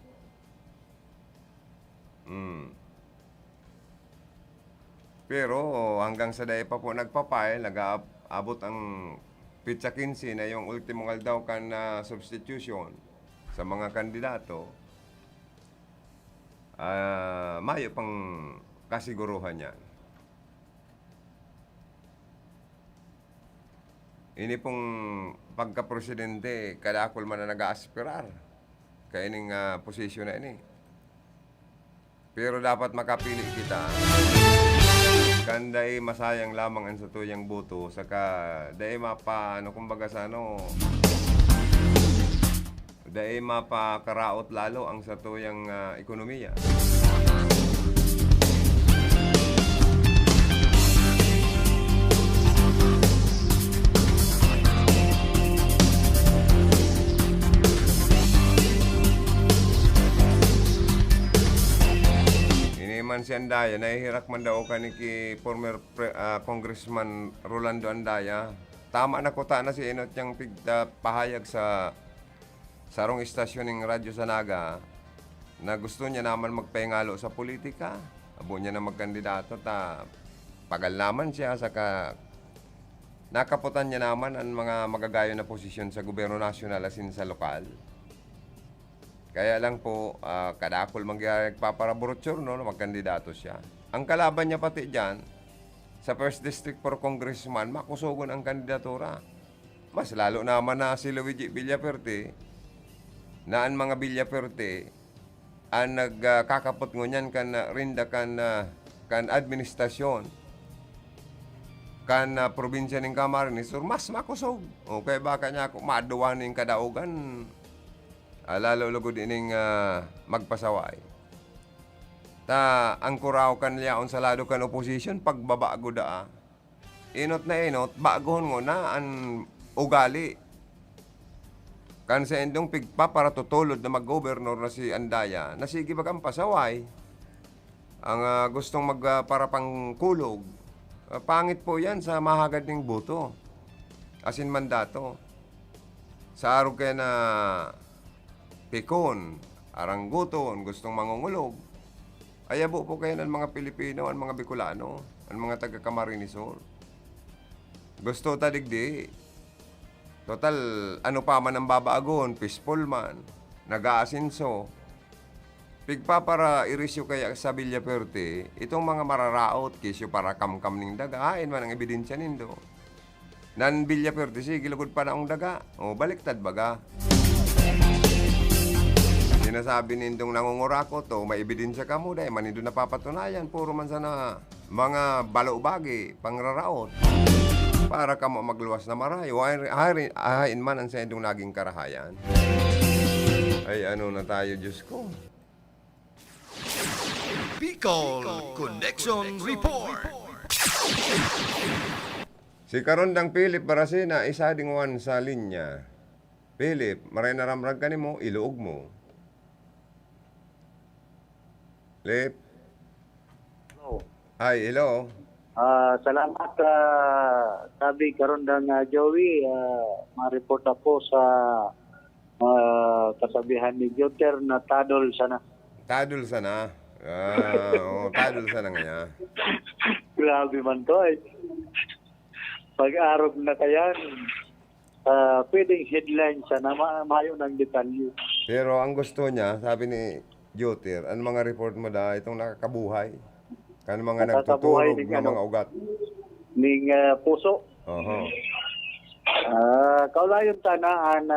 Pero hanggang sa daya pa po nagpapile, nag-aabot ang pitsa 15 na yung ultimong aldaw kan substitution sa mga kandidato, mayo pang kasiguruhan yan. Ini pong pagka-presidente, kadakol man na nag-aaspirar. Kaya ining posisyon na ini. Pero dapat makapili kita. Kanday masayang lamang ang sa tuyang buto. Saka, dahi mapa, kumbaga sa dahi mapakaraot lalo ang sa tuyang ekonomiya. Man si Andaya, nahihirak man daw ka ni former Congressman Rolando Andaya. Tama na ko na si Enot niyang pahayag sa sarong istasyon ng Radyo Sanaga na gusto niya naman magpahingalo sa politika. Abo niya na magkandidato pagal naman siya saka nakaputan niya naman ang mga magagayo na posisyon sa gobyerno nasyonal asin sa lokal. Kaya lang po, kadakol magpaparaborotyor, no, magkandidato siya. Ang kalaban niya pati dyan, sa 1st District for Congressman, makusugon ang kandidatura. Mas lalo naman na si Luigi Villaperte, na ang mga Villaperte, ang nagkakapot ngunyan kan rinda kan administrasyon, kan probinsya ng Camarines, mas makusog. O kaya baka niya ako maaduan ng kadaugan, lalo lugod ining magpasaway. Ang kuraw kan liyaon sa lado kan opposition, pagbabago da. Inot na inot, bagohon mo na ang ugali. Kan sa endong pigpa para tutulod na mag-governor na si Andaya, nasigi bagang pasaway. Ang gustong para pang kulog, pangit po yan sa mahagad ng buto. Asin mandato. Sa araw kaya na pikon, arangguton, gustong mangungulog. Ayabo po kayo ng mga Pilipino, ang mga Bicolano, ang mga taga-Camarines Sur. Gusto tadigdi. Total, ano pa man ang babaagon, peaceful man, nag-aasinso. Pigpa para irisyo kaya sa Villaperte, itong mga mararaot, kisyo para kamkam ning daga, hain man ang ebidensya nindo. Nan Villaperte, sige, lugod pa na ang daga. O, baliktad baga. Sinasabi nindong nangungurakot o may ebidensya ka mo dahil manindo napapatunayan puro man sana mga balaubagi, pangraraot para ka mo magluwas na marayo. Ahain man ang sa indong naging karahayan. Ay ano na tayo, Diyos ko. Bicol Connection Report. Si Karondang Philip Barasina, isa ding one sa linya. Philip, maray naramrag ka ni mo, iluog mo. Lip. Hello. Hi, hello. Salamat sabi karon ng Joey, ma-report ako sa kasabihan ni Joter na tadol sana. Tadol sana. Tadol sana nga. Grabe man to eh. Pag-arog na kayan, pwedeng headline sana, mayo ng detalye. Pero ang gusto niya, sabi ni Joter, ano mga report mo da, itong nakakabuhay? Kano mga nagtuturog ng mga ugat? Ning puso. Kaulayon tanaan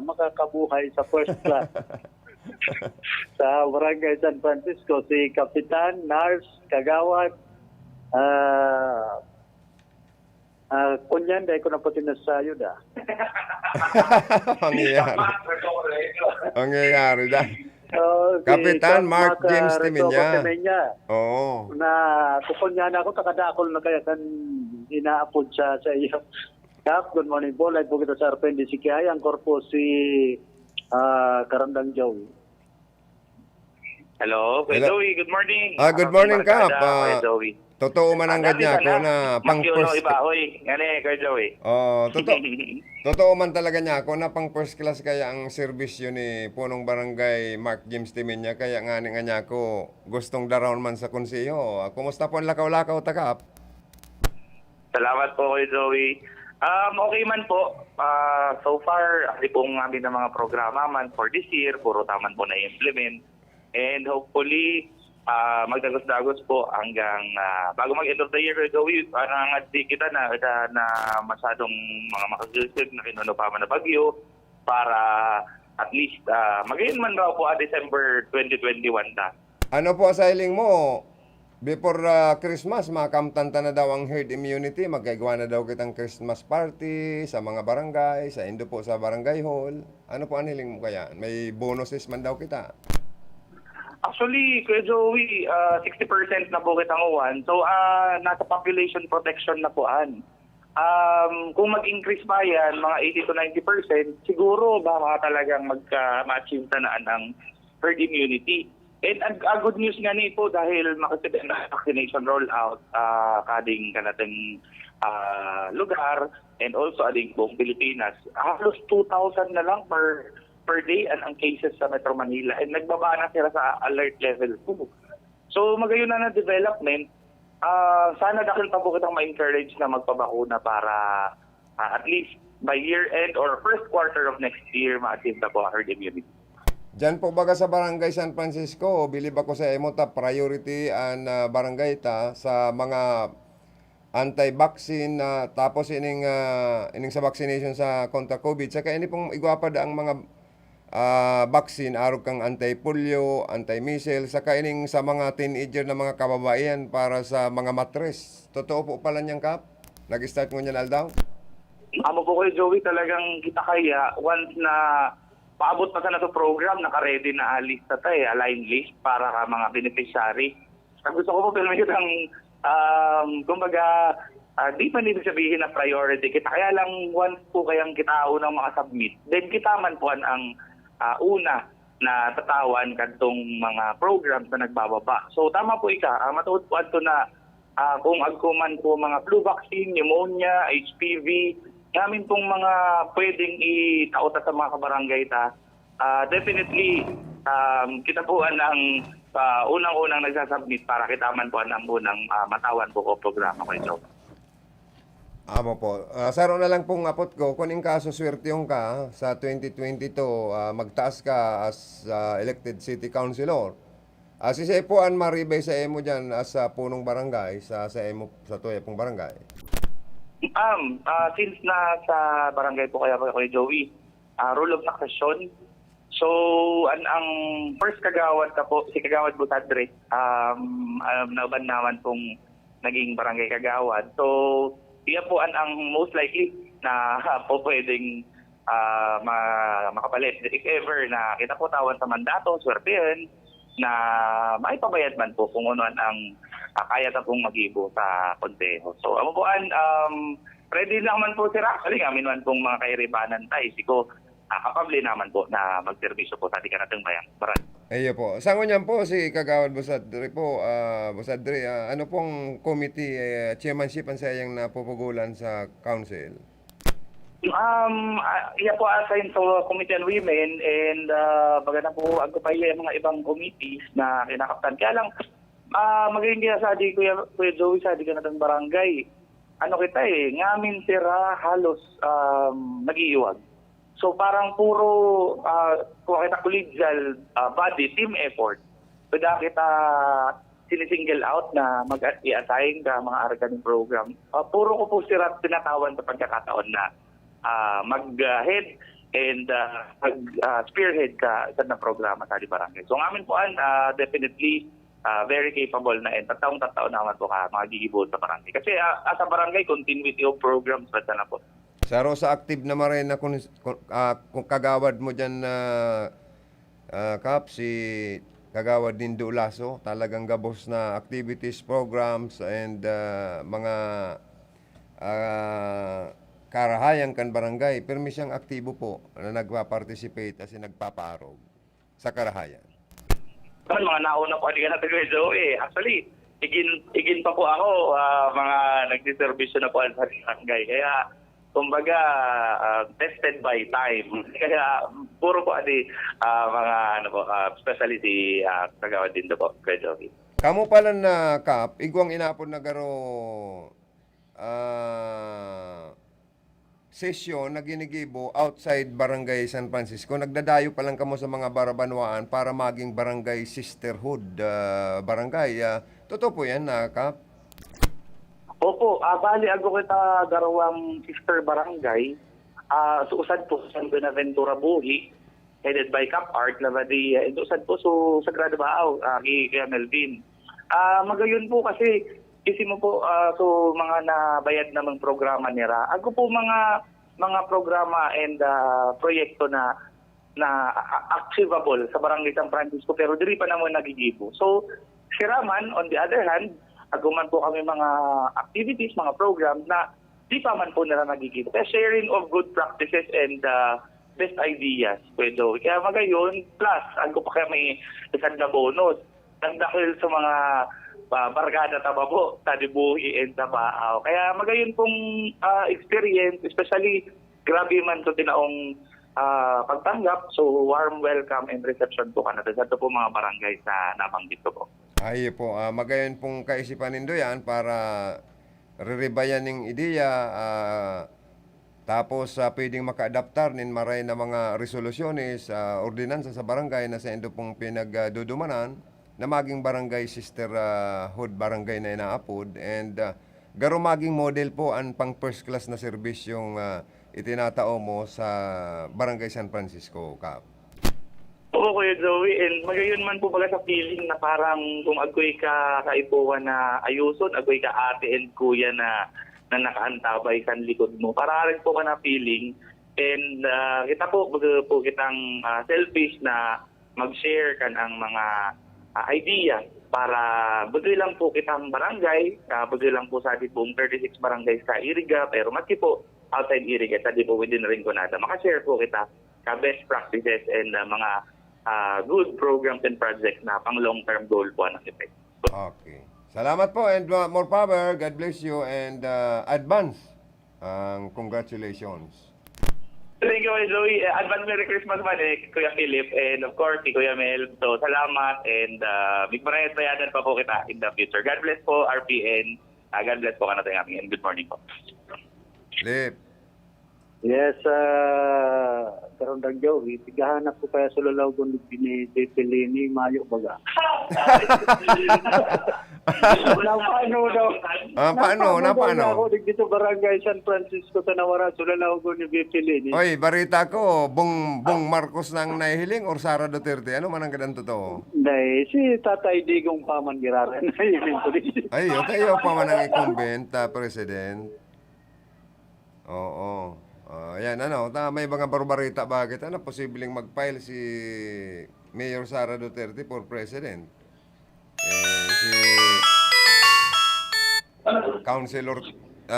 makakabuhay sa first class. Sa Barangay San Francisco, si Kapitan, Nars, Kagawad, kunyan, dahil ko na po tinasayo da. Pangyayari da. Kapitan Mark James Timinya. Oo. Na kung niya na ako, takadakol na kaya kan inaapod sa iyo. Kap, good morning po. Live po kita sa Arpendi si Kaya. Ang korpo si Karandang Joey. Hello, Kuya Joey. Good morning. Good morning, Kap. Kuya Joey. Totoo man ang ganyan ko na pang first ibahoy. Ngani, Kuya Joey. Totoo man talaga niya ako na pang first class kaya ang serbisyo ni punong barangay Mark James Timinya kaya nga niya ko gustong darawon man sa konseho. Kumusta po ang lakaw-lakaw, Takap? Salamat po, Kuya Joey. Okay man po. So far, kasi pong amin ng mga programa man for this year, puro taman po na-implement. And hopefully, magdagos-dagos po hanggang bago mag-end of the year, Joey, nangangadi kita na masyadong mga makagusig na kinunupaman na bagyo para at least magayon man raw po December 2021 ta. Ano po sa hiling mo? Before Christmas, makamtanta na daw ang herd immunity. Magkagawa na daw kitang Christmas party sa mga barangay, sa Indo po sa barangay hall. Ano po ang hiling mo kaya? May bonuses man daw kita. Actually, Kuya Joey, 60% na po kitang uwan. So, nasa population protection na po an. Kung mag-increase pa yan, mga 80 to 90%, siguro baka talagang ma-achieve tanaan ang herd immunity. And good news nga ni po dahil makasabay na vaccination rollout kading kanating lugar and also ading buong Pilipinas. Halos 2,000 na lang per day ang cases sa Metro Manila and nagbaba na sila sa alert level 2. So magayon na development, sana dahil pa po kitang ma-encourage na magpabakuna para at least by year end or first quarter of next year ma-achieve na po herd immunity. Diyan po baga sa Barangay San Francisco, bilib ako sa emo ta priority an barangay ta sa mga anti-vaccine tapos ining sa vaccination sa kontra COVID. Saka ini pong igwapa ang mga vaccine arog kang anti-polio, anti-measles, saka ining sa mga teenager na mga kababaihan para sa mga matres. Totoo po pala niyang kap? Nag-start mo niyan aldaw? Amo po kayo Joey, talagang kita kaya once na paabot pa sa nato program, naka-ready na lista tayo, align list para ka mga beneficiary. Gusto ko po pero medyo kumbaga, di pa nito sabihin na priority kita. Kaya lang once po kayang kita unang makasubmit, then kita man po ang una na tatawan kadtong mga programs na nagbababa. So tama po matuod po ato na kung agkuman po mga flu vaccine, pneumonia, HPV, namin pong mga pwedeng itauta sa mga kabarangay ta. Definitely, kita po ang unang-unang nagsasubmit para kita man po ang unang matawan po ko programa ko ito. Amo po. Saro na lang pong apot ko, kuning kaso swerte yung ka sa 2022, magtaas ka as elected city councilor. Si po an maribay sa emo dyan as punong barangay, sa emo sa tuya pong barangay. Since nasa barangay po kaya Joey, rule of succession. So, ang first kagawad ka po, si Kagawad Busadre, naban naman pong naging barangay kagawad. So, iyan po ang most likely na po pwedeng makapalit. If ever na kita po tawan sa mandato, swerte yun, na maipabayad man po kung ano ang kaya ta pong mag-ibo sa konseho. So, amo po ready lang man po sila. Actually, amin man pong mga kairibanan tayo. Siko, kapable naman po na magservisyo po sa ating kanatang bayan. Ayo po. Sango niyan po si Kagawad Busadre po. Busadre, ano pong committee, chairmanship ang sayang napupugulan sa council? Iya po assigned sa Committee on Women and baga na po agupay yung mga ibang committees na kinakaptan. Kaya lang, magaling kaya sa di Kuya Joey sa di kanatang barangay. Ano kita ngamin sira halos nag-iiwag. So parang puro kung kita collegial body, team effort. Pwede kita sinisingle out na mag-i-assign ka mga arganing program. Puro ko po sira tinatawan sa pagkakataon na mag-head and spearhead ka sa na programa sa barangay. So ngamin po definitely very capable na and taong-taon naman po mga gigibot sa barangay. Kasi as a barangay, continuity of programs ba na po. Saro sa active na rin na kung kagawad mo dyan Kap, si Kagawad Dindo Lasso, talagang gabos na activities, programs, and mga karahayan kan barangay. Pero may siyang aktibo po na nagpa-participate at nagpaparog sa karahayan. Mga nauna po hindi ka natin Joey. Actually, igin pa po ako mga nagsiservisyo na po sa barangay. Kaya kumbaga tested by time. Kaya puro po mga specialty Kagawad din po, Kuya Joey. Kamu pala na Kap, igwang inapon na garo sesyon na ginigibo outside Barangay San Francisco. Nagdadayo pa lang kamo sa mga barabanwaan para maging barangay sisterhood barangay. Totoo po yan, Kap? Opo, bali ako kita garawang sister barangay. Suusad po sa Benaventura Buhi, headed by Cap Art Lavadi. Usad po so Sagrada Baaw, kay Melvin. Magayon po kasi isi mo po so mga nabayad namang programa nila. Ako po mga programa and proyekto na achievable sa Barangay San Francisco pero diri pa naman nagigibo. So siraman on the other hand, ako man po kami mga activities, mga program na di pa man po nila nagigibo. Kaya sharing of good practices and best ideas. Pwede. Kaya magayon, plus ako pa kami isang na bonus. Dahil sa mga barkada tababo, tadibuhi and tabaaw. Kaya magayon pong experience, especially grabe man to tinaong pagtanggap. So warm welcome and reception po kanata sa po mga barangay sa nabanggit ko po. Ay po, magayon pong kaisipan nindo yan para riribayan ng ideya, tapos pwedeng maka-adaptar nin maray na mga resolusyones, ordinansa sa barangay na sa indo pong pinagdudumanan na maging barangay sisterhood barangay na inaapod and garo maging model po ang pang first class na serbisyong itinatao mo sa Barangay San Francisco, Kap. Oo, Kuya Joey, and magayon man po pala sa feeling na parang kung agoy ka kaipuan na ayuson, agoy ka ate and kuya na nakaantabay kan likod mo. Para rin po ka na feeling and kita po kitang selfish na mag-share kan ang mga idea para bagay lang po kitang barangay, bagay lang po sa ating pong 36 barangay sa Iriga, pero mati po outside Iriga, sa di po within Rinconada. Makashare po kita ka best practices and mga good programs and projects na pang long-term goal po ng effect. Okay. Salamat po and more power. God bless you and advance congratulations. Thank you, Joey. Advance Merry Christmas man Kuya Philip, and of course, Kuya Mel. So, salamat, and big bayadan pa po kita in the future. God bless po, RPN. God bless po ka natin aming, and good morning po. Philip. Yes, karon dag Joey, tigahanap ko kaya sulalaw kung pinipili Mayo baga. Paano daw? Paano? Ako dito Barangay San Francisco sa Nawara, sulalaw ko ni Bipili. Oy, barita ko, Bong Marcos nang nahihiling or Sara Duterte? Ano man ang ganang totoo? Nay, si Tatay Digong Paman Girara nahihiling ko dito. Ay, kayo pa man ang incumbent, President. Oo. Yan, may mga barbarita bakit? Posibleng mag-file si Mayor Sara Duterte for President? Si Councilor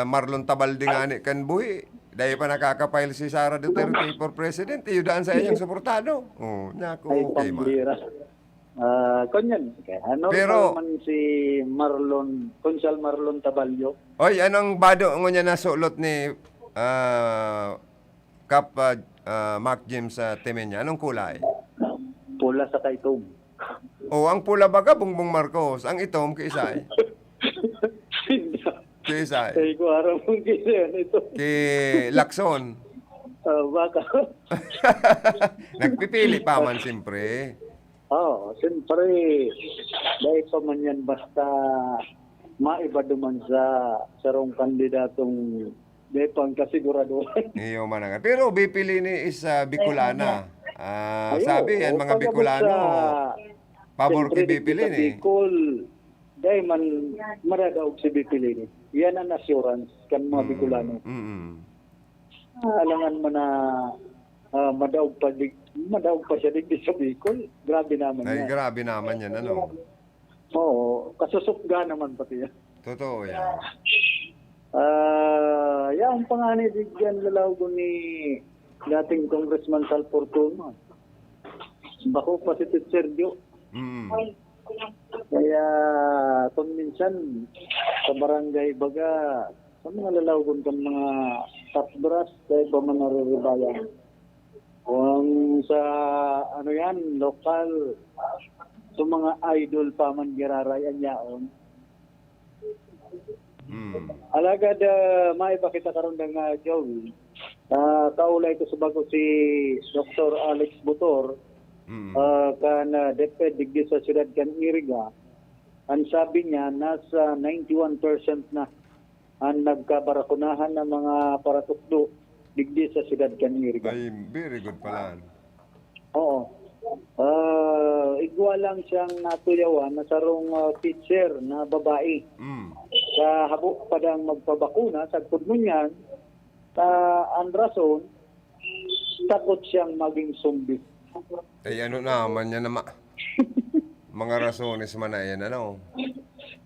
Marlon Tabalde nga ni Kanbuhi, dahil pa nakaka-file si Sara Duterte for President, daan sa iyang suportado. Naku, okay man. Kanyan, pero man si Consul Marlon Tabalyo. Oy, anong bado niya nasulot ni Kap Mark James sa Temenya? Anong kulay? Pula sa kaitom. Ang pula baga Bongbong Marcos, ang itom kay Isay. Ay ko araw mong kaya ito. Kay Lacson. Baka. Nagpipili pa man siyempre. Siyempre dahil pa man yan basta maiba duman sa sarong kandidatong may pangkasiguraduhan. Iyo man nga. Pero bipili ni isa Bicolana. Sabi yan mga Bicolano. Pabor ki bipili ni. Bicol, dahil man maradaog si bipili ni. Yan ang assurance kan mga Bicolano. Alangan man na madaog pa siya digdi sa Bicol. Grabe naman yan. Ay, grabe naman yan. Oo, kasusukga naman pati yan. Totoo yan. Ang panganay digyan lalaw ko ni dating Congressman Sal Fortuna. Bako pa si Sergio. Kaya kung minsan sa barangay baga sa mga lalaw ko ng mga top brass kaya ba man nariribayan. Kung sa lokal sa mga idol pa man girarayan yaon. Alagad maipakita karon nga Joey. Kaulay ko sa bago si Dr. Alex Butor, kan DepEd digdi sa siyudad kan Iriga. Ang sabi niya, nasa 91% na ang nagkabarakunahan ng mga paratukdo digdi sa siyudad kan Iriga. Ay, very good pala. Oo. Igwa lang siyang natuyawan na sarong teacher na babae. Sa habok padang magpabakuna, sagpod mo niyan, ang rason, takot siyang maging zombie. Ay, ano naman yan naman. Mga rasones man na yan, ano?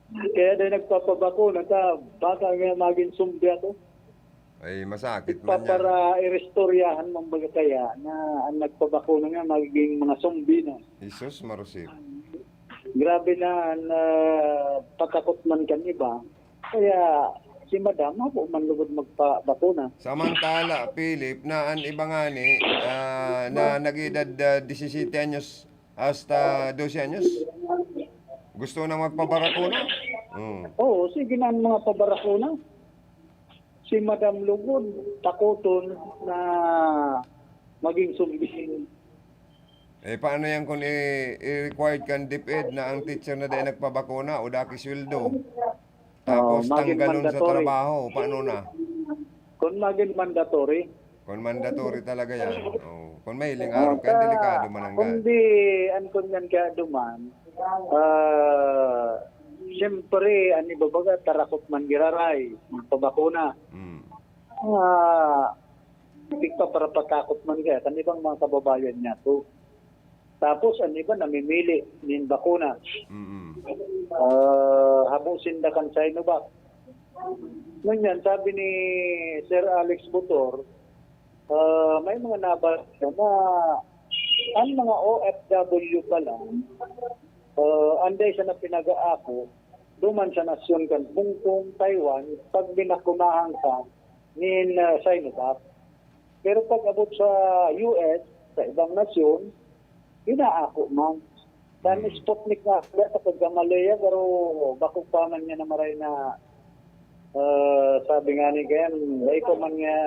Kaya dahil nagpapabakuna ka, baka nga maging zombie ako. Ay, masakit man yan. Para irestoryahan mong baga kaya na ang nagpabakuna nga magiging mga zombie na. Jesus, marusip. Grabe na patakot man kan iba. Kaya si Madam, ako man lugod magpabakuna. Samantala, Philip, na ang iba nga ni, na nag-edad 17 anyos hasta 12 anyos, gusto na magpabarakuna? Oo, sige na ang mga pabarakuna. Si Madam Lugod, takoton na maging zombie. Eh, paano yan kung i-required kan DepEd na ang teacher na dahil nagpabakuna o daki sweldo? Tapos tanggalon sa trabaho, paano na? Kung maging mandatory. Kung mandatory talaga yan. Kung may hiling araw ka, delikado man ang Kung di, kung yan kaya duman, siyempre, babaga, tarakot man giraray, magpabakuna. Tigpa para patakot man kaya, kanibang mga kababayan niya to. Tapos, iba namimili ng bakuna. Habusin na kan Sinovac. Ngunyan, sabi ni Sir Alex Butor, may mga nabasa na ang mga OFW pa lang, anday siya na pinag-aako, duman sa nasyon kan Hong Kong, Taiwan, pag binakunahan ka ni Sinovac. Pero pag abot sa US, sa ibang nasyon, inaako man. Dan Sputnik nga sa pagkamalaya, pero bakong pa man niya na maray na sabi nga ni Ken, ay ko man nga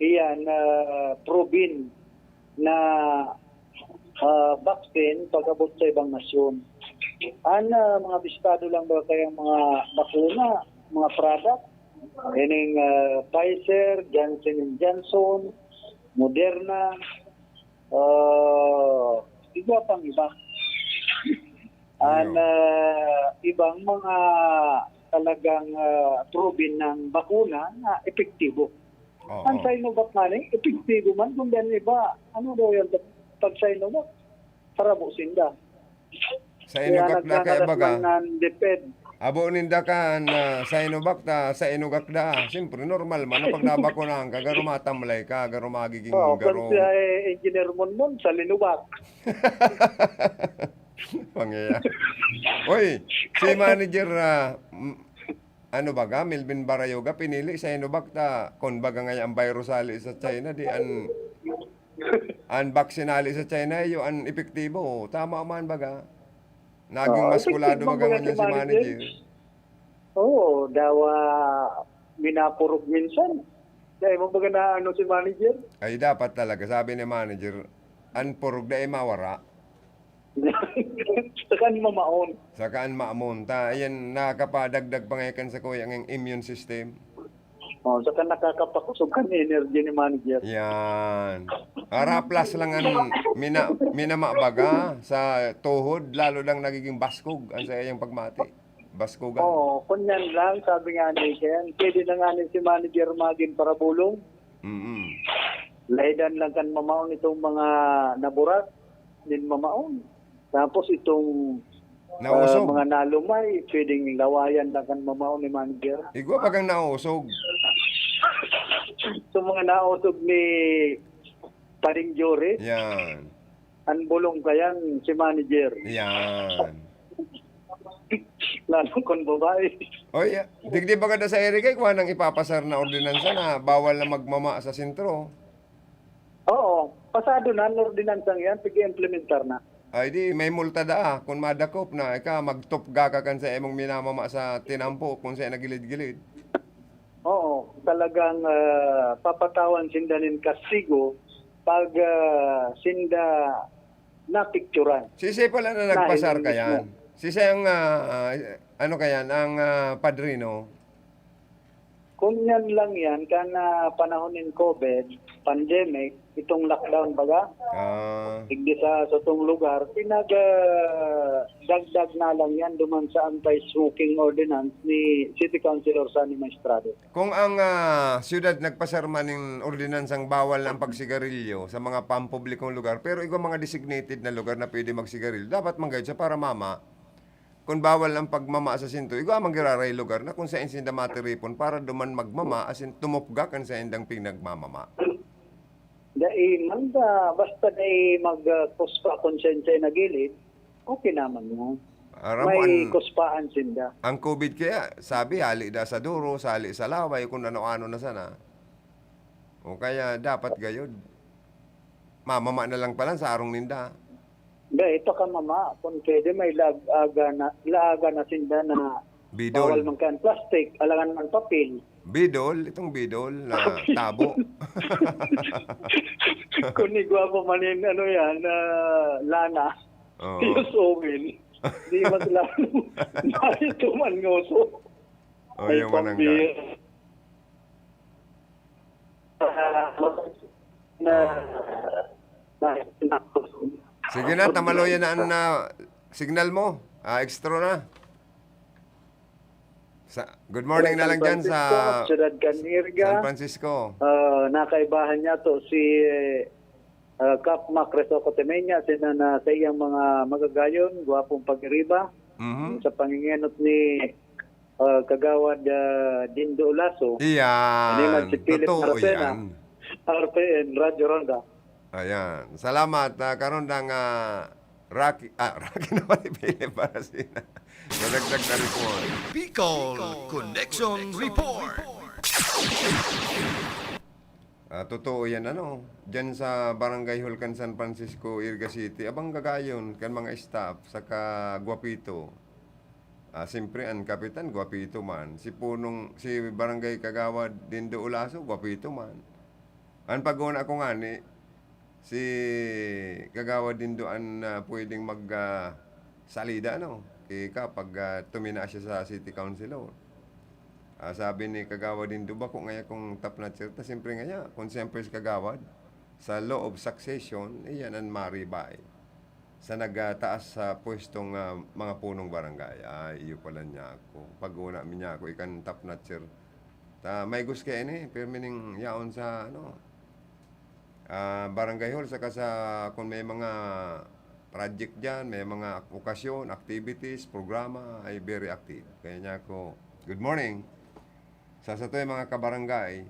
iyan proven na vaccine pag-abot sa ibang nasyon. Mga biskado lang ba kayang mga bakuna, mga product? Ining Pfizer, Johnson & Johnson, Moderna, iba pang iba. Ibang mga talagang proven ng bakuna na epektibo. Ang Sinovac nga epektibo man, kung yan iba, ano daw yan, pag Sinovac, para businda. Sinovac na kaya baga? Deped. Abo ninda ka na Sinovac ta sa Inugak da. Siyempre, normal man. Pag nabakunahan ka, garo matamlay ka, garo magiging Kung garo... siya engineer mon sa Linubak. Pangyayari. Oy, si manager ano baga, Melvin Barayoga, pinili sa Sinovac ta, kung baga ngayon ang virus ali sa China, di an vaksinali sa China, yung an epektibo. Tama man baga. Naging maskulado baga man si manager. Oo, dawa minapurog minsan. Dahil mo baga na si manager? Ay dapat talaga, sabi ni manager, an purog da mawara. Sakaan mamaon. Sakaan maamon. Ta, ayan, nakapadagdag pangayakan sa kuya ang immune system. Saka nakakapakusog kan energy ni manager. Yan. Para plus lang ang minamabaga sa tuhod, lalo lang nagiging baskog ang sa iyang pagmati. Baskogan. Kunyan lang, sabi nga ni Ken, pwede na nga ni si manager maging para bulong. Laidan lang kan mamaon itong mga naburat, din mamaon. Tapos itong mga nalumay, pwedeng lawayan lang kan mamaon ni manager. Igwa bagang nausog. So mga nausog ni Paring Jory. Yan. Ang bulong kayan si manager. Yan. Lalo kung babae. Oy, digdi ba kada sa Erika, kuha nang ipapasar na ordinansa na bawal na magmama sa sentro? Oo. Pasado na, ang ordinansang yan, pag-implementar na. Ay di, may multa da kung madakop na ika magtop gaka kan sa emong minamama sa tinampo kung sa nagilid-gilid. Oo. talagang papatawan sinda nin kasigo pag sinda napicturan. Sisay pala na nagpasar ka yan. Sisay ang, ano kayan, ang padrino. Kung yan lang yan, kana panahon ng COVID, pandemic, itong lockdown baga, hindi sa itong lugar, pinag-dagdag na lang yan duman sa anti-smoking ordinance ni City Councilor Sunny Maestrado. Kung ang siyudad nagpasarma ng ordinansang bawal ang pagsigarilyo sa mga pampublikong lugar, pero ikaw mga designated na lugar na pwede magsigarilyo, dapat manggayad sa para mama. Kung bawal ang pagmama sa sinto, ikaw ang magiraray lugar na kung saan sinda matiripon para duman magmama asin tumupgak ang sa indang pinagmamama. Dahil basta dahil mag-kuspa konsensya na gilid, okay naman mo. May kuspaan sinda. Ang COVID kaya, sabi, hali da sa duro, sali sa laway, kung ano-ano na sana. O kaya dapat gayod. Mamama na lang pala sa arong ninda. Ito ka mama, kung pwede may laaga na sinda na bidol. Bawal man kan plastic, alangan man papel. Bidol, itong bidol na tabo. Kung igwapo man yun, lana, yung sowin, di mas lalo, marito man ngoso. Yung manangga. Sige na, tamaloyan na ang signal mo. Extra na. Good morning na lang dyan sa Ciudad Canirga, San Francisco. Nakaibahan niya to si Cap Mac Resoco Temenya, sina na sa iyang mga magagayon, guwapong pag-iriba, sa pangingenot ni Kagawad Dindo Lasso. Iyan, si Philip totoo Marcena, yan. RPN, Radyo Ronda. Ayan, salamat. Karon ng Rocky naman ni Philip Marcena. Nagdagdag na report. Bicol Connection Report. Totoo yan, dyan sa Barangay Hulcan, San Francisco, Irga City, abang gagayon kan mga staff, saka Guapito. Siyempre, ang kapitan, Guapito man. Si Barangay Kagawad Dindo Ulaso, Guapito man. Ang pag-una ko nga ni, si Kagawad Dindo pwedeng salida, kapag tumina siya sa City Councilor. Sabi ni Kagawad Dindo, bako ngaya kung top na sirta, siyempre ngaya, kung siyempre si Kagawad, sa law of succession, iyan ang maribay. Sa nagtaas sa pwestong mga punong barangay. Iyo pala niya ako. Pag-una niya ako, ikan top notcher. May gusto kayo pero mining yaon sa, barangay hall, saka sa, kung may mga project dyan, may mga okasyon, activities, programa, ay very active. Kaya niya ako, good morning. Sa yung mga kabarangay,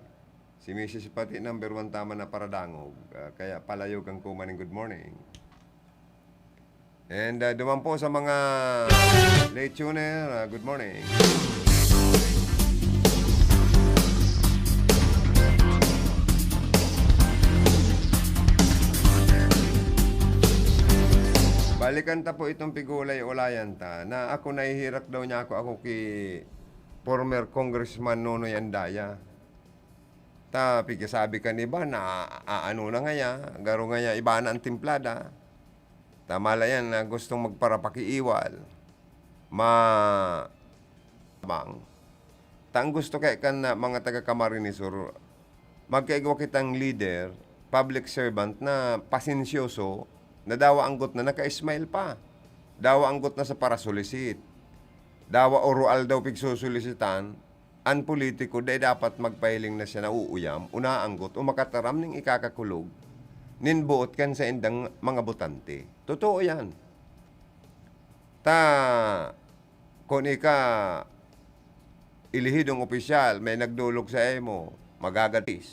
si Mrs. Pati number 1 tama na paradangog. Kaya palayog ang kumaning good morning. And duman po sa mga late tuner, good morning. Balikan ta po itong pigulay-ulayan ta na ako nahihirak daw niya ako ki former Congressman Nonoy Andaya. Pikisabi ka ni ba na ano na ngaya, garo ngaya iba na ang timplada. Tama yan na gustong magparapakiiwal. Bang. Tang gusto kay kan mga taga-Camarinesur, magkaigwa kitang leader, public servant na pasensyoso, na dawa anggot na naka-smile pa. Dawa anggot na sa parasolisit. Dawa oral daw pigsusolisitan, ang politiko day dapat magpahiling na siya na uuyam, unaanggot, o makataram ning ikakakulog, ninbuot kan sa indang mga botante. Totoo yan. Kung ilihidong opisyal, may nagdulog sa emo, magagatis.